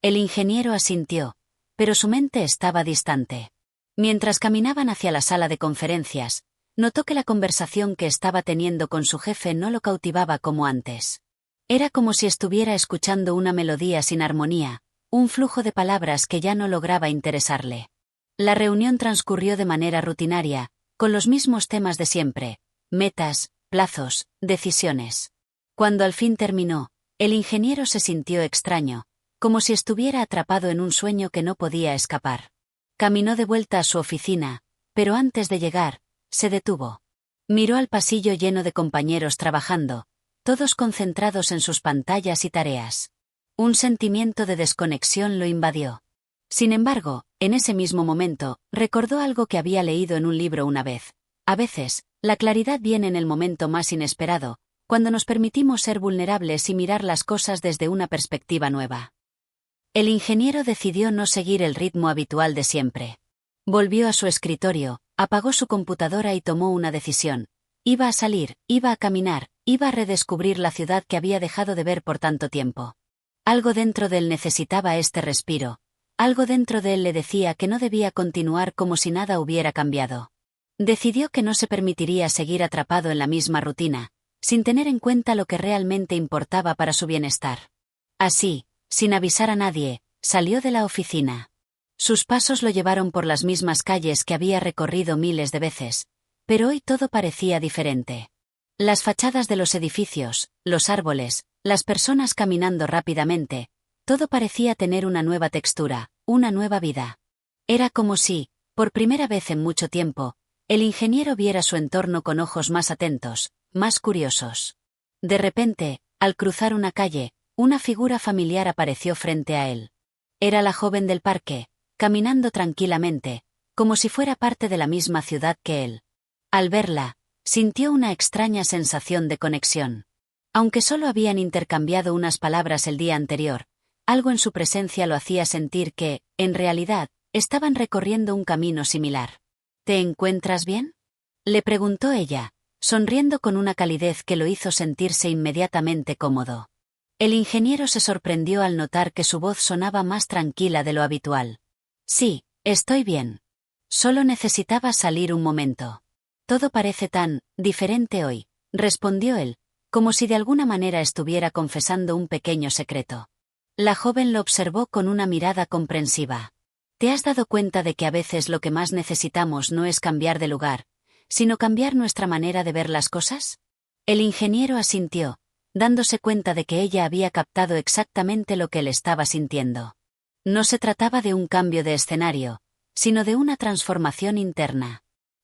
El ingeniero asintió, pero su mente estaba distante. Mientras caminaban hacia la sala de conferencias, notó que la conversación que estaba teniendo con su jefe no lo cautivaba como antes. Era como si estuviera escuchando una melodía sin armonía, un flujo de palabras que ya no lograba interesarle. La reunión transcurrió de manera rutinaria, con los mismos temas de siempre: metas, plazos, decisiones. Cuando al fin terminó, el ingeniero se sintió extraño, como si estuviera atrapado en un sueño que no podía escapar. Caminó de vuelta a su oficina, pero antes de llegar, se detuvo. Miró al pasillo lleno de compañeros trabajando, todos concentrados en sus pantallas y tareas. Un sentimiento de desconexión lo invadió. Sin embargo, en ese mismo momento, recordó algo que había leído en un libro una vez. A veces, la claridad viene en el momento más inesperado, cuando nos permitimos ser vulnerables y mirar las cosas desde una perspectiva nueva. El ingeniero decidió no seguir el ritmo habitual de siempre. Volvió a su escritorio, apagó su computadora y tomó una decisión. Iba a salir, iba a caminar, iba a redescubrir la ciudad que había dejado de ver por tanto tiempo. Algo dentro de él necesitaba este respiro. Algo dentro de él le decía que no debía continuar como si nada hubiera cambiado. Decidió que no se permitiría seguir atrapado en la misma rutina, sin tener en cuenta lo que realmente importaba para su bienestar. Así, sin avisar a nadie, salió de la oficina. Sus pasos lo llevaron por las mismas calles que había recorrido miles de veces, pero hoy todo parecía diferente. Las fachadas de los edificios, los árboles, las personas caminando rápidamente, todo parecía tener una nueva textura, una nueva vida. Era como si, por primera vez en mucho tiempo, el ingeniero viera su entorno con ojos más atentos, más curiosos. De repente, al cruzar una calle, una figura familiar apareció frente a él. Era la joven del parque, caminando tranquilamente, como si fuera parte de la misma ciudad que él. Al verla, sintió una extraña sensación de conexión. Aunque solo habían intercambiado unas palabras el día anterior, algo en su presencia lo hacía sentir que, en realidad, estaban recorriendo un camino similar. ¿Te encuentras bien?, le preguntó ella, sonriendo con una calidez que lo hizo sentirse inmediatamente cómodo. El ingeniero se sorprendió al notar que su voz sonaba más tranquila de lo habitual. Sí, estoy bien. Solo necesitaba salir un momento. Todo parece tan diferente hoy, respondió él, como si de alguna manera estuviera confesando un pequeño secreto. La joven lo observó con una mirada comprensiva. ¿Te has dado cuenta de que a veces lo que más necesitamos no es cambiar de lugar, sino cambiar nuestra manera de ver las cosas? El ingeniero asintió, dándose cuenta de que ella había captado exactamente lo que él estaba sintiendo. No se trataba de un cambio de escenario, sino de una transformación interna.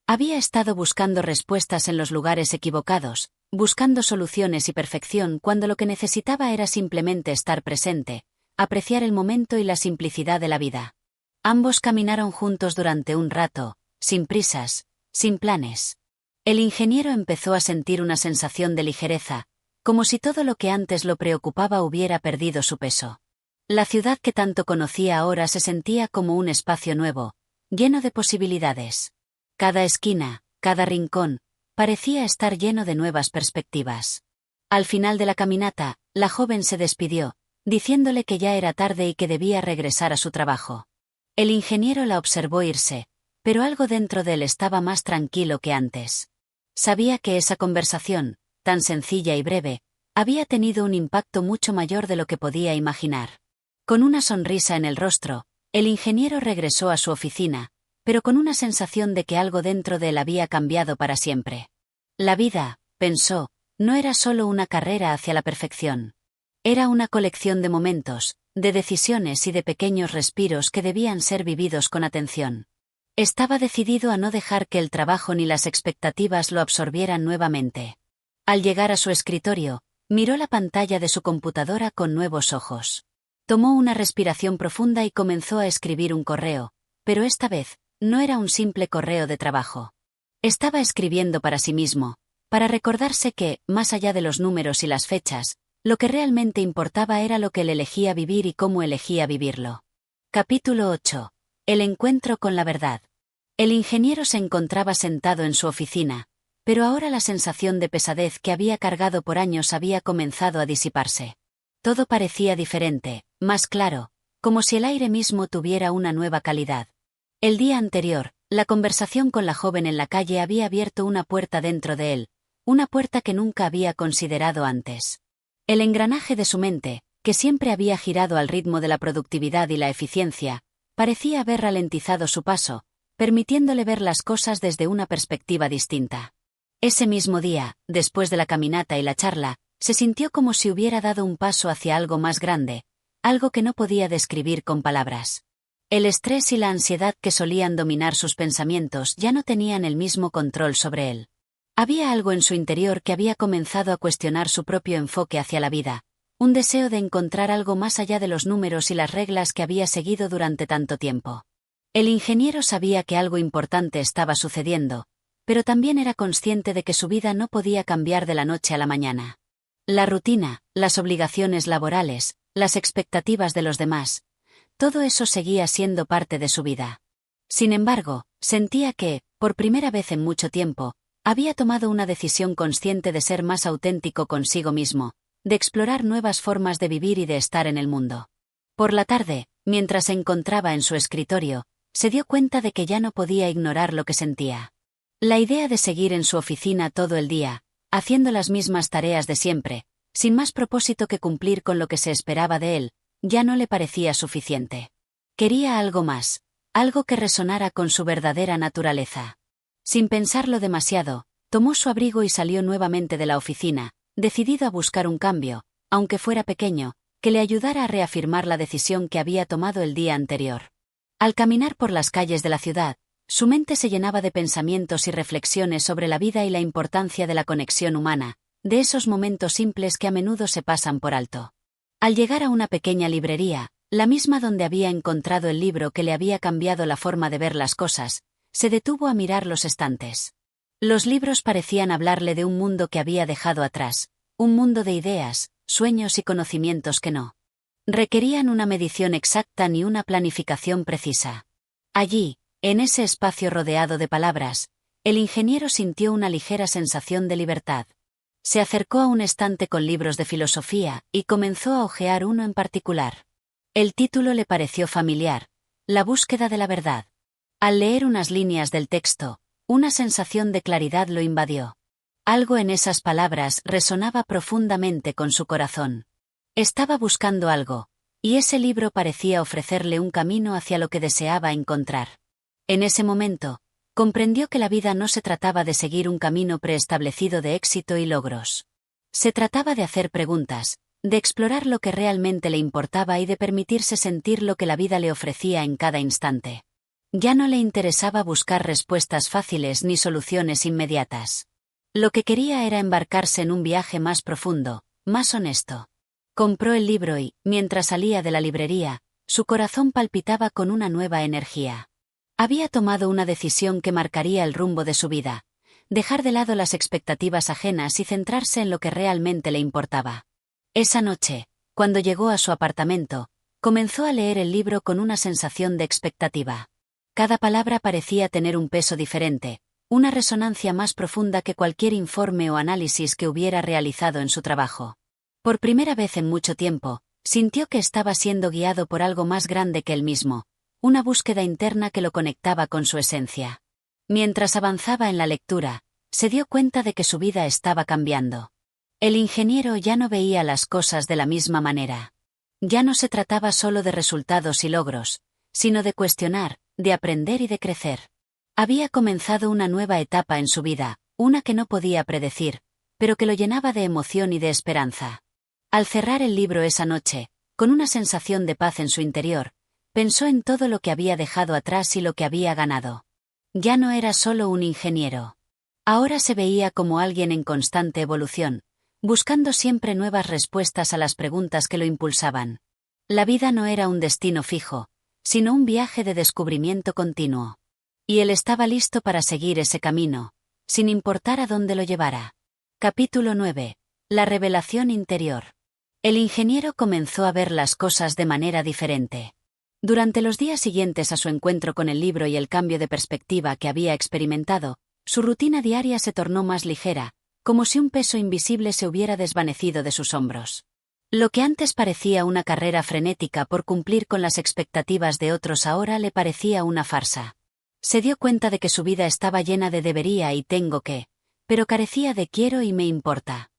Había estado buscando respuestas en los lugares equivocados, buscando soluciones y perfección cuando lo que necesitaba era simplemente estar presente, apreciar el momento y la simplicidad de la vida. Ambos caminaron juntos durante un rato, sin prisas, sin planes. El ingeniero empezó a sentir una sensación de ligereza, como si todo lo que antes lo preocupaba hubiera perdido su peso. La ciudad que tanto conocía ahora se sentía como un espacio nuevo, lleno de posibilidades. Cada esquina, cada rincón, parecía estar lleno de nuevas perspectivas. Al final de la caminata, la joven se despidió, diciéndole que ya era tarde y que debía regresar a su trabajo. El ingeniero la observó irse, pero algo dentro de él estaba más tranquilo que antes. Sabía que esa conversación, tan sencilla y breve, había tenido un impacto mucho mayor de lo que podía imaginar. Con una sonrisa en el rostro, el ingeniero regresó a su oficina, pero con una sensación de que algo dentro de él había cambiado para siempre. La vida, pensó, no era solo una carrera hacia la perfección. Era una colección de momentos, de decisiones y de pequeños respiros que debían ser vividos con atención. Estaba decidido a no dejar que el trabajo ni las expectativas lo absorbieran nuevamente. Al llegar a su escritorio, miró la pantalla de su computadora con nuevos ojos. Tomó una respiración profunda y comenzó a escribir un correo, pero esta vez, no era un simple correo de trabajo. Estaba escribiendo para sí mismo, para recordarse que, más allá de los números y las fechas, lo que realmente importaba era lo que él elegía vivir y cómo elegía vivirlo. Capítulo 8. El encuentro con la verdad. El ingeniero se encontraba sentado en su oficina, pero ahora la sensación de pesadez que había cargado por años había comenzado a disiparse. Todo parecía diferente, más claro, como si el aire mismo tuviera una nueva calidad. El día anterior, la conversación con la joven en la calle había abierto una puerta dentro de él, una puerta que nunca había considerado antes. El engranaje de su mente, que siempre había girado al ritmo de la productividad y la eficiencia, parecía haber ralentizado su paso, permitiéndole ver las cosas desde una perspectiva distinta. Ese mismo día, después de la caminata y la charla, se sintió como si hubiera dado un paso hacia algo más grande, algo que no podía describir con palabras. El estrés y la ansiedad que solían dominar sus pensamientos ya no tenían el mismo control sobre él. Había algo en su interior que había comenzado a cuestionar su propio enfoque hacia la vida, un deseo de encontrar algo más allá de los números y las reglas que había seguido durante tanto tiempo. El ingeniero sabía que algo importante estaba sucediendo, pero también era consciente de que su vida no podía cambiar de la noche a la mañana. La rutina, las obligaciones laborales, las expectativas de los demás, todo eso seguía siendo parte de su vida. Sin embargo, sentía que, por primera vez en mucho tiempo, había tomado una decisión consciente de ser más auténtico consigo mismo, de explorar nuevas formas de vivir y de estar en el mundo. Por la tarde, mientras se encontraba en su escritorio, se dio cuenta de que ya no podía ignorar lo que sentía. La idea de seguir en su oficina todo el día, haciendo las mismas tareas de siempre, sin más propósito que cumplir con lo que se esperaba de él, ya no le parecía suficiente. Quería algo más, algo que resonara con su verdadera naturaleza. Sin pensarlo demasiado, tomó su abrigo y salió nuevamente de la oficina, decidido a buscar un cambio, aunque fuera pequeño, que le ayudara a reafirmar la decisión que había tomado el día anterior. Al caminar por las calles de la ciudad, su mente se llenaba de pensamientos y reflexiones sobre la vida y la importancia de la conexión humana, de esos momentos simples que a menudo se pasan por alto. Al llegar a una pequeña librería, la misma donde había encontrado el libro que le había cambiado la forma de ver las cosas, se detuvo a mirar los estantes. Los libros parecían hablarle de un mundo que había dejado atrás, un mundo de ideas, sueños y conocimientos que no requerían una medición exacta ni una planificación precisa. Allí, en ese espacio rodeado de palabras, el ingeniero sintió una ligera sensación de libertad. Se acercó a un estante con libros de filosofía y comenzó a hojear uno en particular. El título le pareció familiar: La búsqueda de la verdad. Al leer unas líneas del texto, una sensación de claridad lo invadió. Algo en esas palabras resonaba profundamente con su corazón. Estaba buscando algo, y ese libro parecía ofrecerle un camino hacia lo que deseaba encontrar. En ese momento, comprendió que la vida no se trataba de seguir un camino preestablecido de éxito y logros. Se trataba de hacer preguntas, de explorar lo que realmente le importaba y de permitirse sentir lo que la vida le ofrecía en cada instante. Ya no le interesaba buscar respuestas fáciles ni soluciones inmediatas. Lo que quería era embarcarse en un viaje más profundo, más honesto. Compró el libro y, mientras salía de la librería, su corazón palpitaba con una nueva energía. Había tomado una decisión que marcaría el rumbo de su vida: dejar de lado las expectativas ajenas y centrarse en lo que realmente le importaba. Esa noche, cuando llegó a su apartamento, comenzó a leer el libro con una sensación de expectativa. Cada palabra parecía tener un peso diferente, una resonancia más profunda que cualquier informe o análisis que hubiera realizado en su trabajo. Por primera vez en mucho tiempo, sintió que estaba siendo guiado por algo más grande que él mismo, una búsqueda interna que lo conectaba con su esencia. Mientras avanzaba en la lectura, se dio cuenta de que su vida estaba cambiando. El ingeniero ya no veía las cosas de la misma manera. Ya no se trataba solo de resultados y logros, sino de cuestionar: de aprender y de crecer. Había comenzado una nueva etapa en su vida, una que no podía predecir, pero que lo llenaba de emoción y de esperanza. Al cerrar el libro esa noche, con una sensación de paz en su interior, pensó en todo lo que había dejado atrás y lo que había ganado. Ya no era solo un ingeniero. Ahora se veía como alguien en constante evolución, buscando siempre nuevas respuestas a las preguntas que lo impulsaban. La vida no era un destino fijo, sino un viaje de descubrimiento continuo. Y él estaba listo para seguir ese camino, sin importar a dónde lo llevara. Capítulo 9. La revelación interior. El ingeniero comenzó a ver las cosas de manera diferente. Durante los días siguientes a su encuentro con el libro y el cambio de perspectiva que había experimentado, su rutina diaria se tornó más ligera, como si un peso invisible se hubiera desvanecido de sus hombros. Lo que antes parecía una carrera frenética por cumplir con las expectativas de otros ahora le parecía una farsa. Se dio cuenta de que su vida estaba llena de debería y tengo que, pero carecía de quiero y me importa.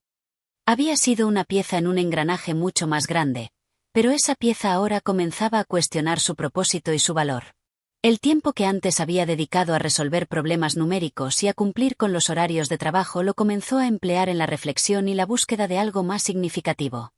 Había sido una pieza en un engranaje mucho más grande, pero esa pieza ahora comenzaba a cuestionar su propósito y su valor. El tiempo que antes había dedicado a resolver problemas numéricos y a cumplir con los horarios de trabajo lo comenzó a emplear en la reflexión y la búsqueda de algo más significativo.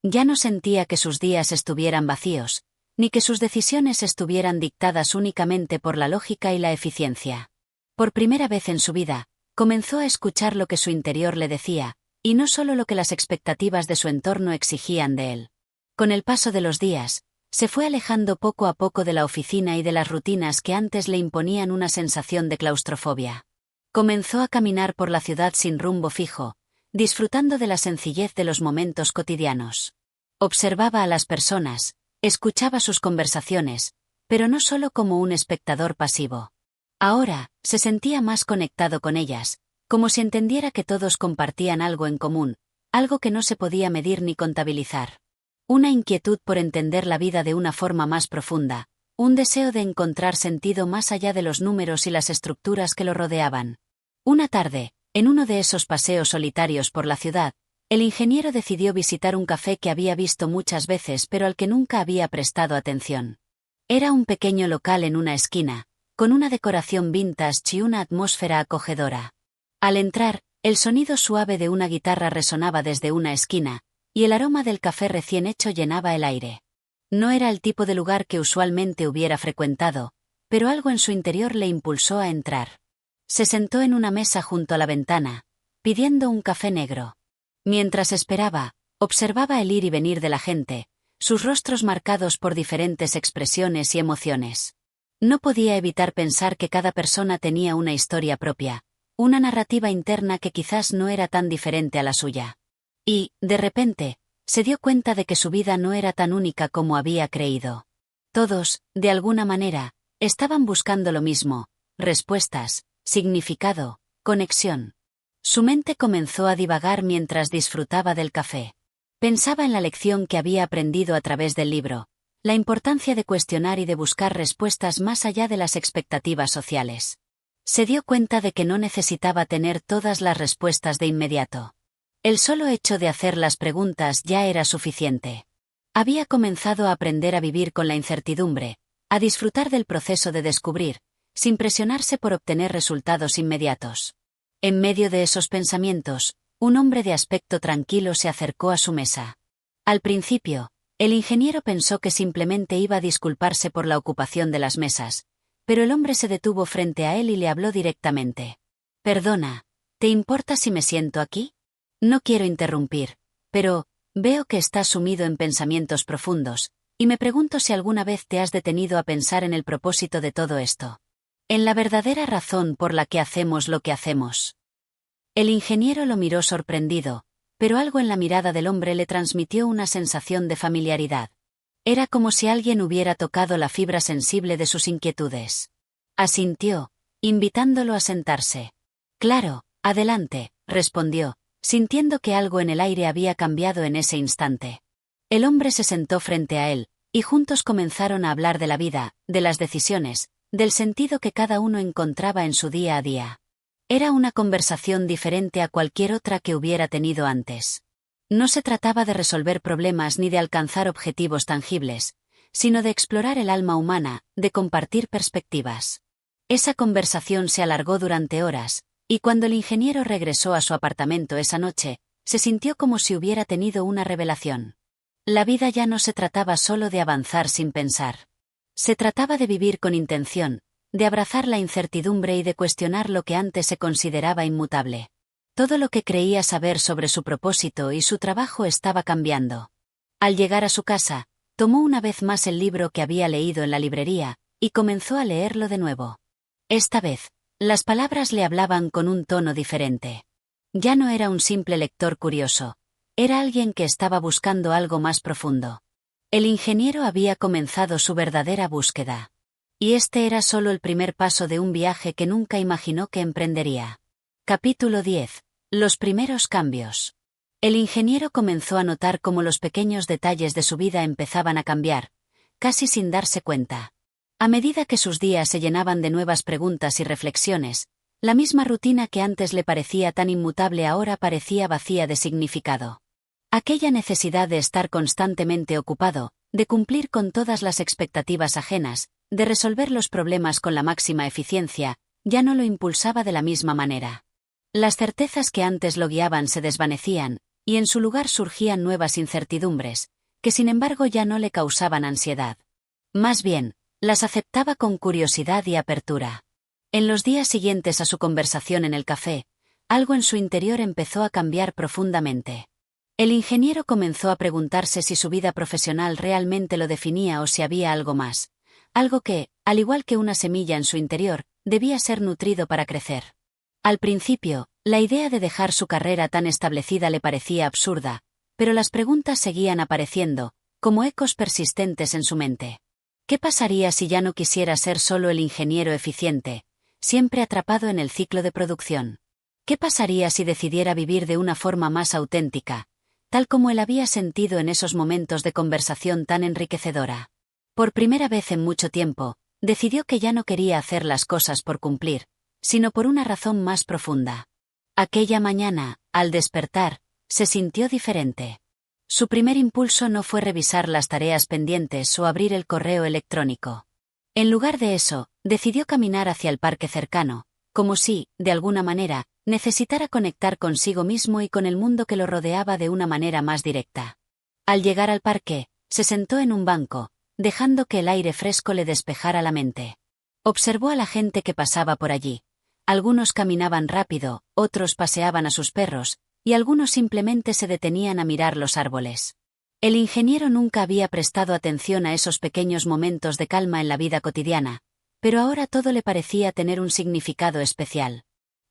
Ya no sentía que sus días estuvieran vacíos, ni que sus decisiones estuvieran dictadas únicamente por la lógica y la eficiencia. Por primera vez en su vida, comenzó a escuchar lo que su interior le decía, y no solo lo que las expectativas de su entorno exigían de él. Con el paso de los días, se fue alejando poco a poco de la oficina y de las rutinas que antes le imponían una sensación de claustrofobia. Comenzó a caminar por la ciudad sin rumbo fijo, disfrutando de la sencillez de los momentos cotidianos. Observaba a las personas, escuchaba sus conversaciones, pero no solo como un espectador pasivo. Ahora, se sentía más conectado con ellas, como si entendiera que todos compartían algo en común, algo que no se podía medir ni contabilizar. Una inquietud por entender la vida de una forma más profunda, un deseo de encontrar sentido más allá de los números y las estructuras que lo rodeaban. Una tarde, en uno de esos paseos solitarios por la ciudad, el ingeniero decidió visitar un café que había visto muchas veces pero al que nunca había prestado atención. Era un pequeño local en una esquina, con una decoración vintage y una atmósfera acogedora. Al entrar, el sonido suave de una guitarra resonaba desde una esquina, y el aroma del café recién hecho llenaba el aire. No era el tipo de lugar que usualmente hubiera frecuentado, pero algo en su interior le impulsó a entrar. Se sentó en una mesa junto a la ventana, pidiendo un café negro. Mientras esperaba, observaba el ir y venir de la gente, sus rostros marcados por diferentes expresiones y emociones. No podía evitar pensar que cada persona tenía una historia propia, una narrativa interna que quizás no era tan diferente a la suya. Y, de repente, se dio cuenta de que su vida no era tan única como había creído. Todos, de alguna manera, estaban buscando lo mismo: respuestas, significado, conexión. Su mente comenzó a divagar mientras disfrutaba del café. Pensaba en la lección que había aprendido a través del libro, la importancia de cuestionar y de buscar respuestas más allá de las expectativas sociales. Se dio cuenta de que no necesitaba tener todas las respuestas de inmediato. El solo hecho de hacer las preguntas ya era suficiente. Había comenzado a aprender a vivir con la incertidumbre, a disfrutar del proceso de descubrir, sin presionarse por obtener resultados inmediatos. En medio de esos pensamientos, un hombre de aspecto tranquilo se acercó a su mesa. Al principio, el ingeniero pensó que simplemente iba a disculparse por la ocupación de las mesas, pero el hombre se detuvo frente a él y le habló directamente. «Perdona, ¿te importa si me siento aquí? No quiero interrumpir, pero veo que estás sumido en pensamientos profundos, y me pregunto si alguna vez te has detenido a pensar en el propósito de todo esto. En la verdadera razón por la que hacemos lo que hacemos». El ingeniero lo miró sorprendido, pero algo en la mirada del hombre le transmitió una sensación de familiaridad. Era como si alguien hubiera tocado la fibra sensible de sus inquietudes. Asintió, invitándolo a sentarse. «Claro, adelante», respondió, sintiendo que algo en el aire había cambiado en ese instante. El hombre se sentó frente a él, y juntos comenzaron a hablar de la vida, de las decisiones, del sentido que cada uno encontraba en su día a día. Era una conversación diferente a cualquier otra que hubiera tenido antes. No se trataba de resolver problemas ni de alcanzar objetivos tangibles, sino de explorar el alma humana, de compartir perspectivas. Esa conversación se alargó durante horas, y cuando el ingeniero regresó a su apartamento esa noche, se sintió como si hubiera tenido una revelación. La vida ya no se trataba solo de avanzar sin pensar. Se trataba de vivir con intención, de abrazar la incertidumbre y de cuestionar lo que antes se consideraba inmutable. Todo lo que creía saber sobre su propósito y su trabajo estaba cambiando. Al llegar a su casa, tomó una vez más el libro que había leído en la librería, y comenzó a leerlo de nuevo. Esta vez, las palabras le hablaban con un tono diferente. Ya no era un simple lector curioso, era alguien que estaba buscando algo más profundo. El ingeniero había comenzado su verdadera búsqueda. Y este era solo el primer paso de un viaje que nunca imaginó que emprendería. Capítulo 10. Los primeros cambios. El ingeniero comenzó a notar cómo los pequeños detalles de su vida empezaban a cambiar, casi sin darse cuenta. A medida que sus días se llenaban de nuevas preguntas y reflexiones, la misma rutina que antes le parecía tan inmutable ahora parecía vacía de significado. Aquella necesidad de estar constantemente ocupado, de cumplir con todas las expectativas ajenas, de resolver los problemas con la máxima eficiencia, ya no lo impulsaba de la misma manera. Las certezas que antes lo guiaban se desvanecían, y en su lugar surgían nuevas incertidumbres, que sin embargo ya no le causaban ansiedad. Más bien, las aceptaba con curiosidad y apertura. En los días siguientes a su conversación en el café, algo en su interior empezó a cambiar profundamente. El ingeniero comenzó a preguntarse si su vida profesional realmente lo definía o si había algo más, algo que, al igual que una semilla en su interior, debía ser nutrido para crecer. Al principio, la idea de dejar su carrera tan establecida le parecía absurda, pero las preguntas seguían apareciendo, como ecos persistentes en su mente. ¿Qué pasaría si ya no quisiera ser solo el ingeniero eficiente, siempre atrapado en el ciclo de producción? ¿Qué pasaría si decidiera vivir de una forma más auténtica, tal como él había sentido en esos momentos de conversación tan enriquecedora? Por primera vez en mucho tiempo, decidió que ya no quería hacer las cosas por cumplir, sino por una razón más profunda. Aquella mañana, al despertar, se sintió diferente. Su primer impulso no fue revisar las tareas pendientes o abrir el correo electrónico. En lugar de eso, decidió caminar hacia el parque cercano, como si, de alguna manera, necesitara conectar consigo mismo y con el mundo que lo rodeaba de una manera más directa. Al llegar al parque, se sentó en un banco, dejando que el aire fresco le despejara la mente. Observó a la gente que pasaba por allí. Algunos caminaban rápido, otros paseaban a sus perros, y algunos simplemente se detenían a mirar los árboles. El ingeniero nunca había prestado atención a esos pequeños momentos de calma en la vida cotidiana, pero ahora todo le parecía tener un significado especial.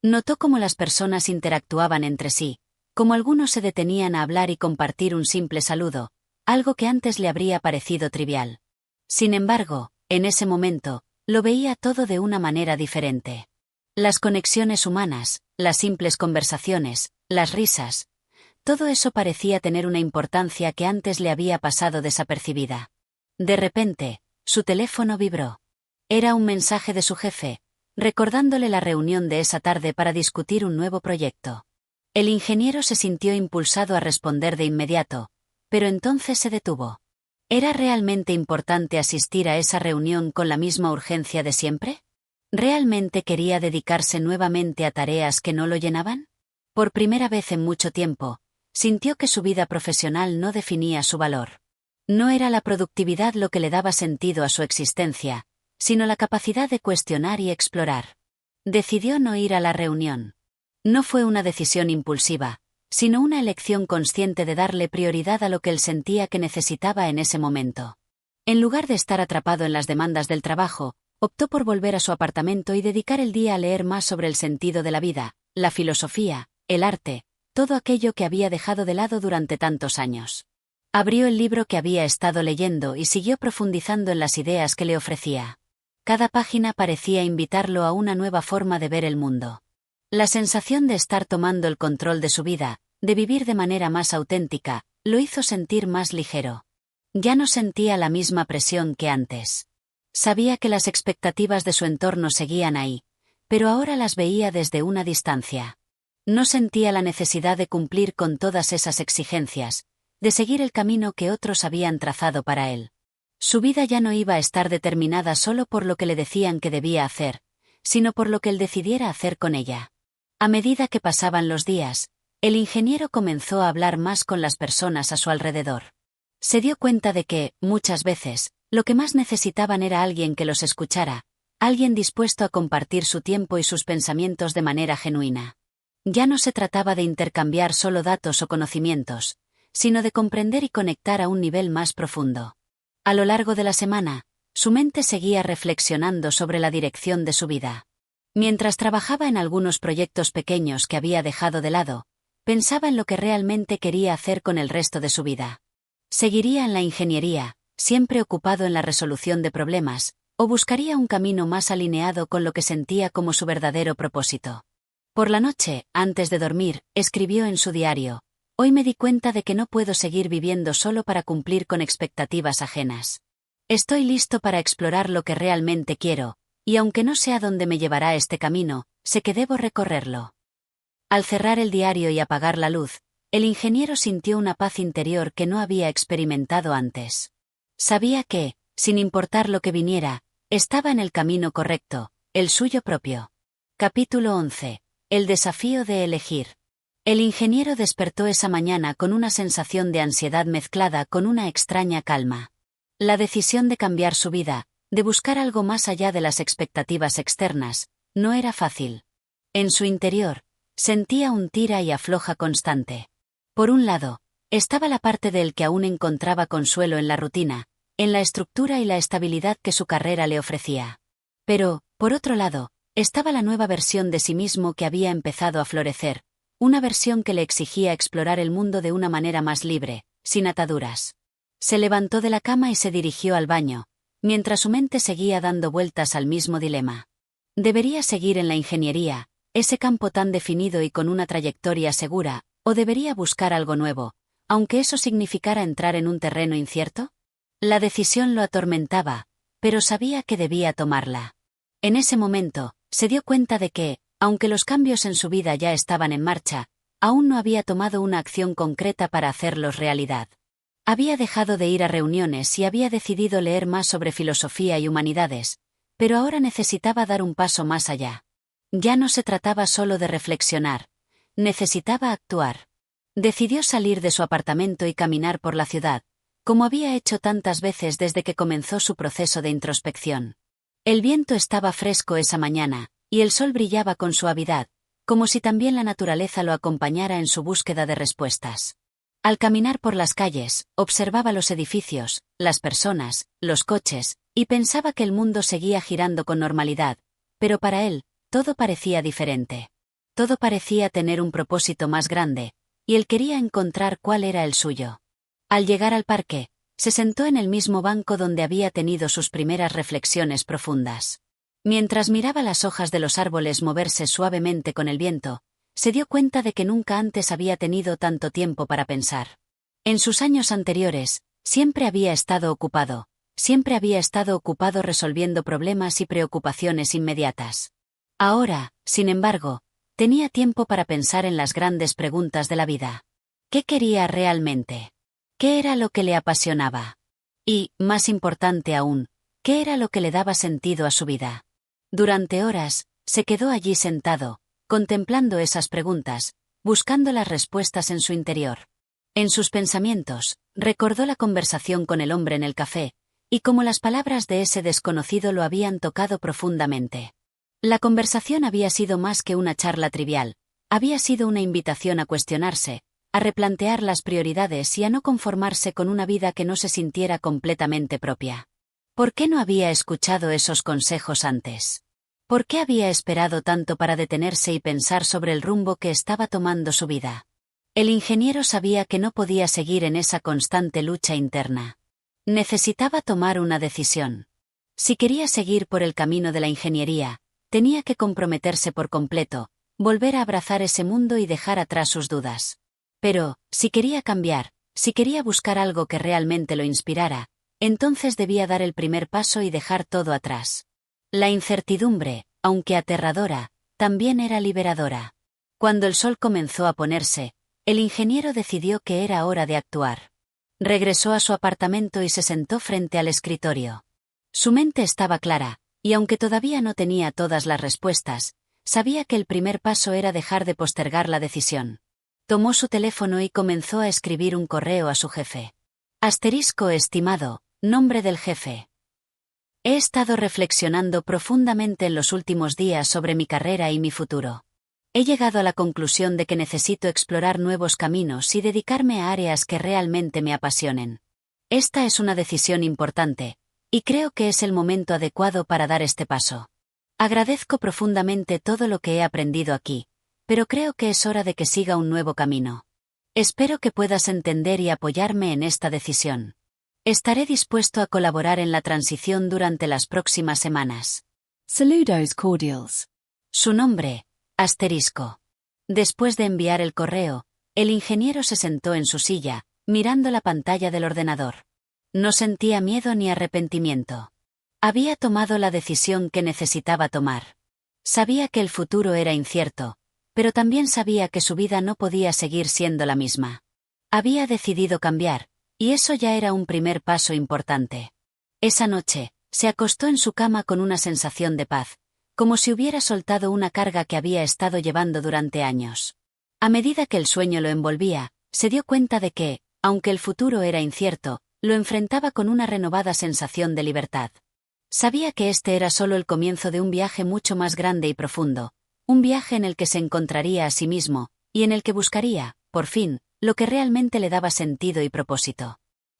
Notó cómo las personas interactuaban entre sí, cómo algunos se detenían a hablar y compartir un simple saludo, algo que antes le habría parecido trivial. Sin embargo, en ese momento, lo veía todo de una manera diferente. Las conexiones humanas, las simples conversaciones, las risas, todo eso parecía tener una importancia que antes le había pasado desapercibida. De repente, su teléfono vibró. Era un mensaje de su jefe, recordándole la reunión de esa tarde para discutir un nuevo proyecto. El ingeniero se sintió impulsado a responder de inmediato, pero entonces se detuvo. ¿Era realmente importante asistir a esa reunión con la misma urgencia de siempre? ¿Realmente quería dedicarse nuevamente a tareas que no lo llenaban? Por primera vez en mucho tiempo, sintió que su vida profesional no definía su valor. No era la productividad lo que le daba sentido a su existencia, sino la capacidad de cuestionar y explorar. Decidió no ir a la reunión. No fue una decisión impulsiva, sino una elección consciente de darle prioridad a lo que él sentía que necesitaba en ese momento. En lugar de estar atrapado en las demandas del trabajo, optó por volver a su apartamento y dedicar el día a leer más sobre el sentido de la vida, la filosofía, el arte, todo aquello que había dejado de lado durante tantos años. Abrió el libro que había estado leyendo y siguió profundizando en las ideas que le ofrecía. Cada página parecía invitarlo a una nueva forma de ver el mundo. La sensación de estar tomando el control de su vida, de vivir de manera más auténtica, lo hizo sentir más ligero. Ya no sentía la misma presión que antes. Sabía que las expectativas de su entorno seguían ahí, pero ahora las veía desde una distancia. No sentía la necesidad de cumplir con todas esas exigencias, de seguir el camino que otros habían trazado para él. Su vida ya no iba a estar determinada solo por lo que le decían que debía hacer, sino por lo que él decidiera hacer con ella. A medida que pasaban los días, el ingeniero comenzó a hablar más con las personas a su alrededor. Se dio cuenta de que, muchas veces, lo que más necesitaban era alguien que los escuchara, alguien dispuesto a compartir su tiempo y sus pensamientos de manera genuina. Ya no se trataba de intercambiar solo datos o conocimientos, sino de comprender y conectar a un nivel más profundo. A lo largo de la semana, su mente seguía reflexionando sobre la dirección de su vida. Mientras trabajaba en algunos proyectos pequeños que había dejado de lado, pensaba en lo que realmente quería hacer con el resto de su vida. ¿Seguiría en la ingeniería, siempre ocupado en la resolución de problemas, o buscaría un camino más alineado con lo que sentía como su verdadero propósito? Por la noche, antes de dormir, escribió en su diario: «Hoy me di cuenta de que no puedo seguir viviendo solo para cumplir con expectativas ajenas. Estoy listo para explorar lo que realmente quiero, y aunque no sé a dónde me llevará este camino, sé que debo recorrerlo». Al cerrar el diario y apagar la luz, el ingeniero sintió una paz interior que no había experimentado antes. Sabía que, sin importar lo que viniera, estaba en el camino correcto, el suyo propio. Capítulo 11. El desafío de elegir. El ingeniero despertó esa mañana con una sensación de ansiedad mezclada con una extraña calma. La decisión de cambiar su vida, de buscar algo más allá de las expectativas externas, no era fácil. En su interior, sentía un tira y afloja constante. Por un lado, estaba la parte de él que aún encontraba consuelo en la rutina, en la estructura y la estabilidad que su carrera le ofrecía. Pero, por otro lado, estaba la nueva versión de sí mismo que había empezado a florecer, una versión que le exigía explorar el mundo de una manera más libre, sin ataduras. Se levantó de la cama y se dirigió al baño, mientras su mente seguía dando vueltas al mismo dilema. ¿Debería seguir en la ingeniería, ese campo tan definido y con una trayectoria segura, o debería buscar algo nuevo, aunque eso significara entrar en un terreno incierto? La decisión lo atormentaba, pero sabía que debía tomarla. En ese momento, se dio cuenta de que, aunque los cambios en su vida ya estaban en marcha, aún no había tomado una acción concreta para hacerlos realidad. Había dejado de ir a reuniones y había decidido leer más sobre filosofía y humanidades, pero ahora necesitaba dar un paso más allá. Ya no se trataba solo de reflexionar, necesitaba actuar. Decidió salir de su apartamento y caminar por la ciudad, como había hecho tantas veces desde que comenzó su proceso de introspección. El viento estaba fresco esa mañana, y el sol brillaba con suavidad, como si también la naturaleza lo acompañara en su búsqueda de respuestas. Al caminar por las calles, observaba los edificios, las personas, los coches, y pensaba que el mundo seguía girando con normalidad, pero para él, todo parecía diferente. Todo parecía tener un propósito más grande, y él quería encontrar cuál era el suyo. Al llegar al parque, se sentó en el mismo banco donde había tenido sus primeras reflexiones profundas. Mientras miraba las hojas de los árboles moverse suavemente con el viento, se dio cuenta de que nunca antes había tenido tanto tiempo para pensar. En sus años anteriores, siempre había estado ocupado resolviendo problemas y preocupaciones inmediatas. Ahora, sin embargo, tenía tiempo para pensar en las grandes preguntas de la vida. ¿Qué quería realmente? ¿Qué era lo que le apasionaba? Y, más importante aún, ¿qué era lo que le daba sentido a su vida? Durante horas, se quedó allí sentado, contemplando esas preguntas, buscando las respuestas en su interior. En sus pensamientos, recordó la conversación con el hombre en el café, y cómo las palabras de ese desconocido lo habían tocado profundamente. La conversación había sido más que una charla trivial, había sido una invitación a cuestionarse, a replantear las prioridades y a no conformarse con una vida que no se sintiera completamente propia. ¿Por qué no había escuchado esos consejos antes? ¿Por qué había esperado tanto para detenerse y pensar sobre el rumbo que estaba tomando su vida? El ingeniero sabía que no podía seguir en esa constante lucha interna. Necesitaba tomar una decisión. Si quería seguir por el camino de la ingeniería, tenía que comprometerse por completo, volver a abrazar ese mundo y dejar atrás sus dudas. Pero, si quería cambiar, si quería buscar algo que realmente lo inspirara, entonces debía dar el primer paso y dejar todo atrás. La incertidumbre, aunque aterradora, también era liberadora. Cuando el sol comenzó a ponerse, el ingeniero decidió que era hora de actuar. Regresó a su apartamento y se sentó frente al escritorio. Su mente estaba clara, y aunque todavía no tenía todas las respuestas, sabía que el primer paso era dejar de postergar la decisión. Tomó su teléfono y comenzó a escribir un correo a su jefe. Asterisco estimado, nombre del jefe. He estado reflexionando profundamente en los últimos días sobre mi carrera y mi futuro. He llegado a la conclusión de que necesito explorar nuevos caminos y dedicarme a áreas que realmente me apasionen. Esta es una decisión importante, y creo que es el momento adecuado para dar este paso. Agradezco profundamente todo lo que he aprendido aquí, pero creo que es hora de que siga un nuevo camino. Espero que puedas entender y apoyarme en esta decisión. Estaré dispuesto a colaborar en la transición durante las próximas semanas. Saludos cordiales. Su nombre, asterisco. Después de enviar el correo, el ingeniero se sentó en su silla, mirando la pantalla del ordenador. No sentía miedo ni arrepentimiento. Había tomado la decisión que necesitaba tomar. Sabía que el futuro era incierto, pero también sabía que su vida no podía seguir siendo la misma. Había decidido cambiar, y eso ya era un primer paso importante. Esa noche, se acostó en su cama con una sensación de paz, como si hubiera soltado una carga que había estado llevando durante años. A medida que el sueño lo envolvía, se dio cuenta de que, aunque el futuro era incierto, lo enfrentaba con una renovada sensación de libertad. Sabía que este era solo el comienzo de un viaje mucho más grande y profundo, un viaje en el que se encontraría a sí mismo, y en el que buscaría, por fin, lo que realmente le daba sentido y propósito.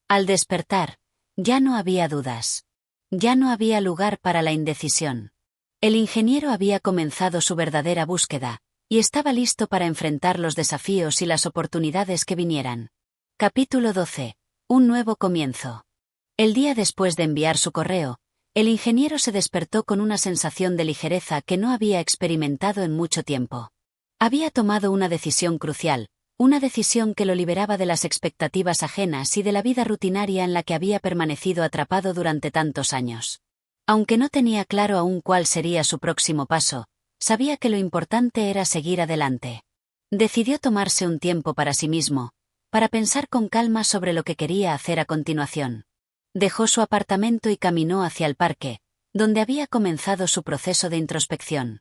Al despertar, ya no había dudas. Ya no había lugar para la indecisión. El ingeniero había comenzado su verdadera búsqueda, y estaba listo para enfrentar los desafíos y las oportunidades que vinieran. Capítulo 12. Un nuevo comienzo. El día después de enviar su correo, el ingeniero se despertó con una sensación de ligereza que no había experimentado en mucho tiempo. Había tomado una decisión crucial, una decisión que lo liberaba de las expectativas ajenas y de la vida rutinaria en la que había permanecido atrapado durante tantos años. Aunque no tenía claro aún cuál sería su próximo paso, sabía que lo importante era seguir adelante. Decidió tomarse un tiempo para sí mismo, para pensar con calma sobre lo que quería hacer a continuación. Dejó su apartamento y caminó hacia el parque, donde había comenzado su proceso de introspección.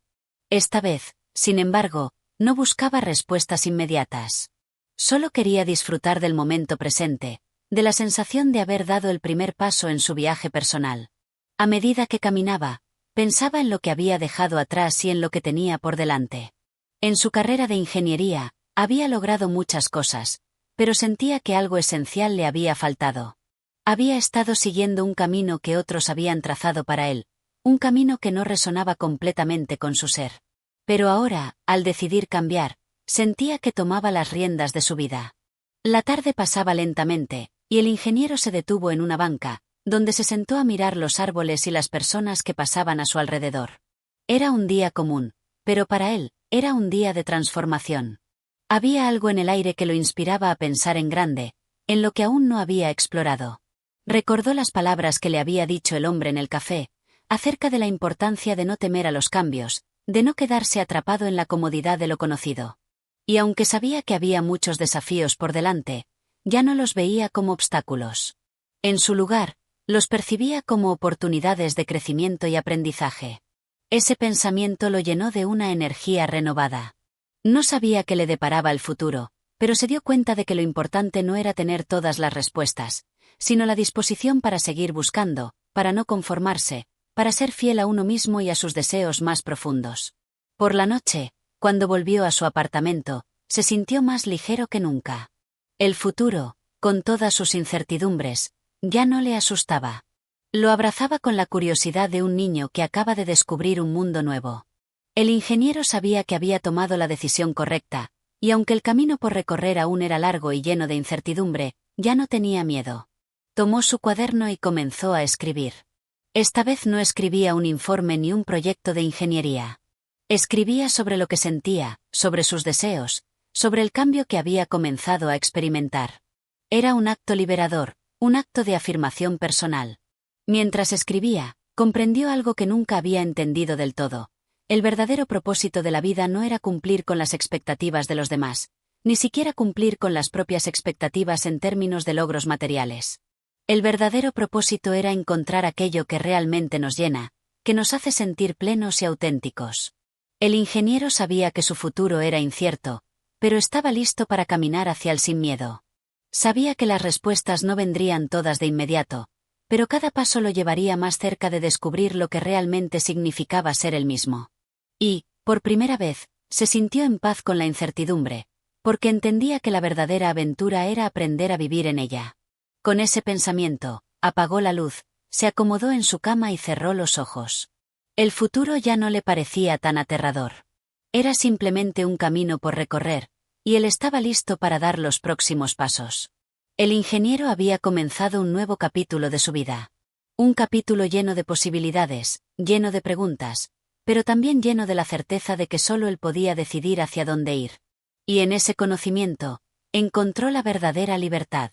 Esta vez, sin embargo, no buscaba respuestas inmediatas. Solo quería disfrutar del momento presente, de la sensación de haber dado el primer paso en su viaje personal. A medida que caminaba, pensaba en lo que había dejado atrás y en lo que tenía por delante. En su carrera de ingeniería, había logrado muchas cosas, pero sentía que algo esencial le había faltado. Había estado siguiendo un camino que otros habían trazado para él, un camino que no resonaba completamente con su ser. Pero ahora, al decidir cambiar, sentía que tomaba las riendas de su vida. La tarde pasaba lentamente, y el ingeniero se detuvo en una banca, donde se sentó a mirar los árboles y las personas que pasaban a su alrededor. Era un día común, pero para él, era un día de transformación. Había algo en el aire que lo inspiraba a pensar en grande, en lo que aún no había explorado. Recordó las palabras que le había dicho el hombre en el café, acerca de la importancia de no temer a los cambios, de no quedarse atrapado en la comodidad de lo conocido. Y aunque sabía que había muchos desafíos por delante, ya no los veía como obstáculos. En su lugar, los percibía como oportunidades de crecimiento y aprendizaje. Ese pensamiento lo llenó de una energía renovada. No sabía qué le deparaba el futuro, pero se dio cuenta de que lo importante no era tener todas las respuestas, sino la disposición para seguir buscando, para no conformarse, para ser fiel a uno mismo y a sus deseos más profundos. Por la noche, cuando volvió a su apartamento, se sintió más ligero que nunca. El futuro, con todas sus incertidumbres, ya no le asustaba. Lo abrazaba con la curiosidad de un niño que acaba de descubrir un mundo nuevo. El ingeniero sabía que había tomado la decisión correcta, y aunque el camino por recorrer aún era largo y lleno de incertidumbre, ya no tenía miedo. Tomó su cuaderno y comenzó a escribir. Esta vez no escribía un informe ni un proyecto de ingeniería. Escribía sobre lo que sentía, sobre sus deseos, sobre el cambio que había comenzado a experimentar. Era un acto liberador, un acto de afirmación personal. Mientras escribía, comprendió algo que nunca había entendido del todo. El verdadero propósito de la vida no era cumplir con las expectativas de los demás, ni siquiera cumplir con las propias expectativas en términos de logros materiales. El verdadero propósito era encontrar aquello que realmente nos llena, que nos hace sentir plenos y auténticos. El ingeniero sabía que su futuro era incierto, pero estaba listo para caminar hacia él sin miedo. Sabía que las respuestas no vendrían todas de inmediato, pero cada paso lo llevaría más cerca de descubrir lo que realmente significaba ser él mismo. Y, por primera vez, se sintió en paz con la incertidumbre, porque entendía que la verdadera aventura era aprender a vivir en ella. Con ese pensamiento, apagó la luz, se acomodó en su cama y cerró los ojos. El futuro ya no le parecía tan aterrador. Era simplemente un camino por recorrer, y él estaba listo para dar los próximos pasos. El ingeniero había comenzado un nuevo capítulo de su vida. Un capítulo lleno de posibilidades, lleno de preguntas, pero también lleno de la certeza de que solo él podía decidir hacia dónde ir. Y en ese conocimiento, encontró la verdadera libertad.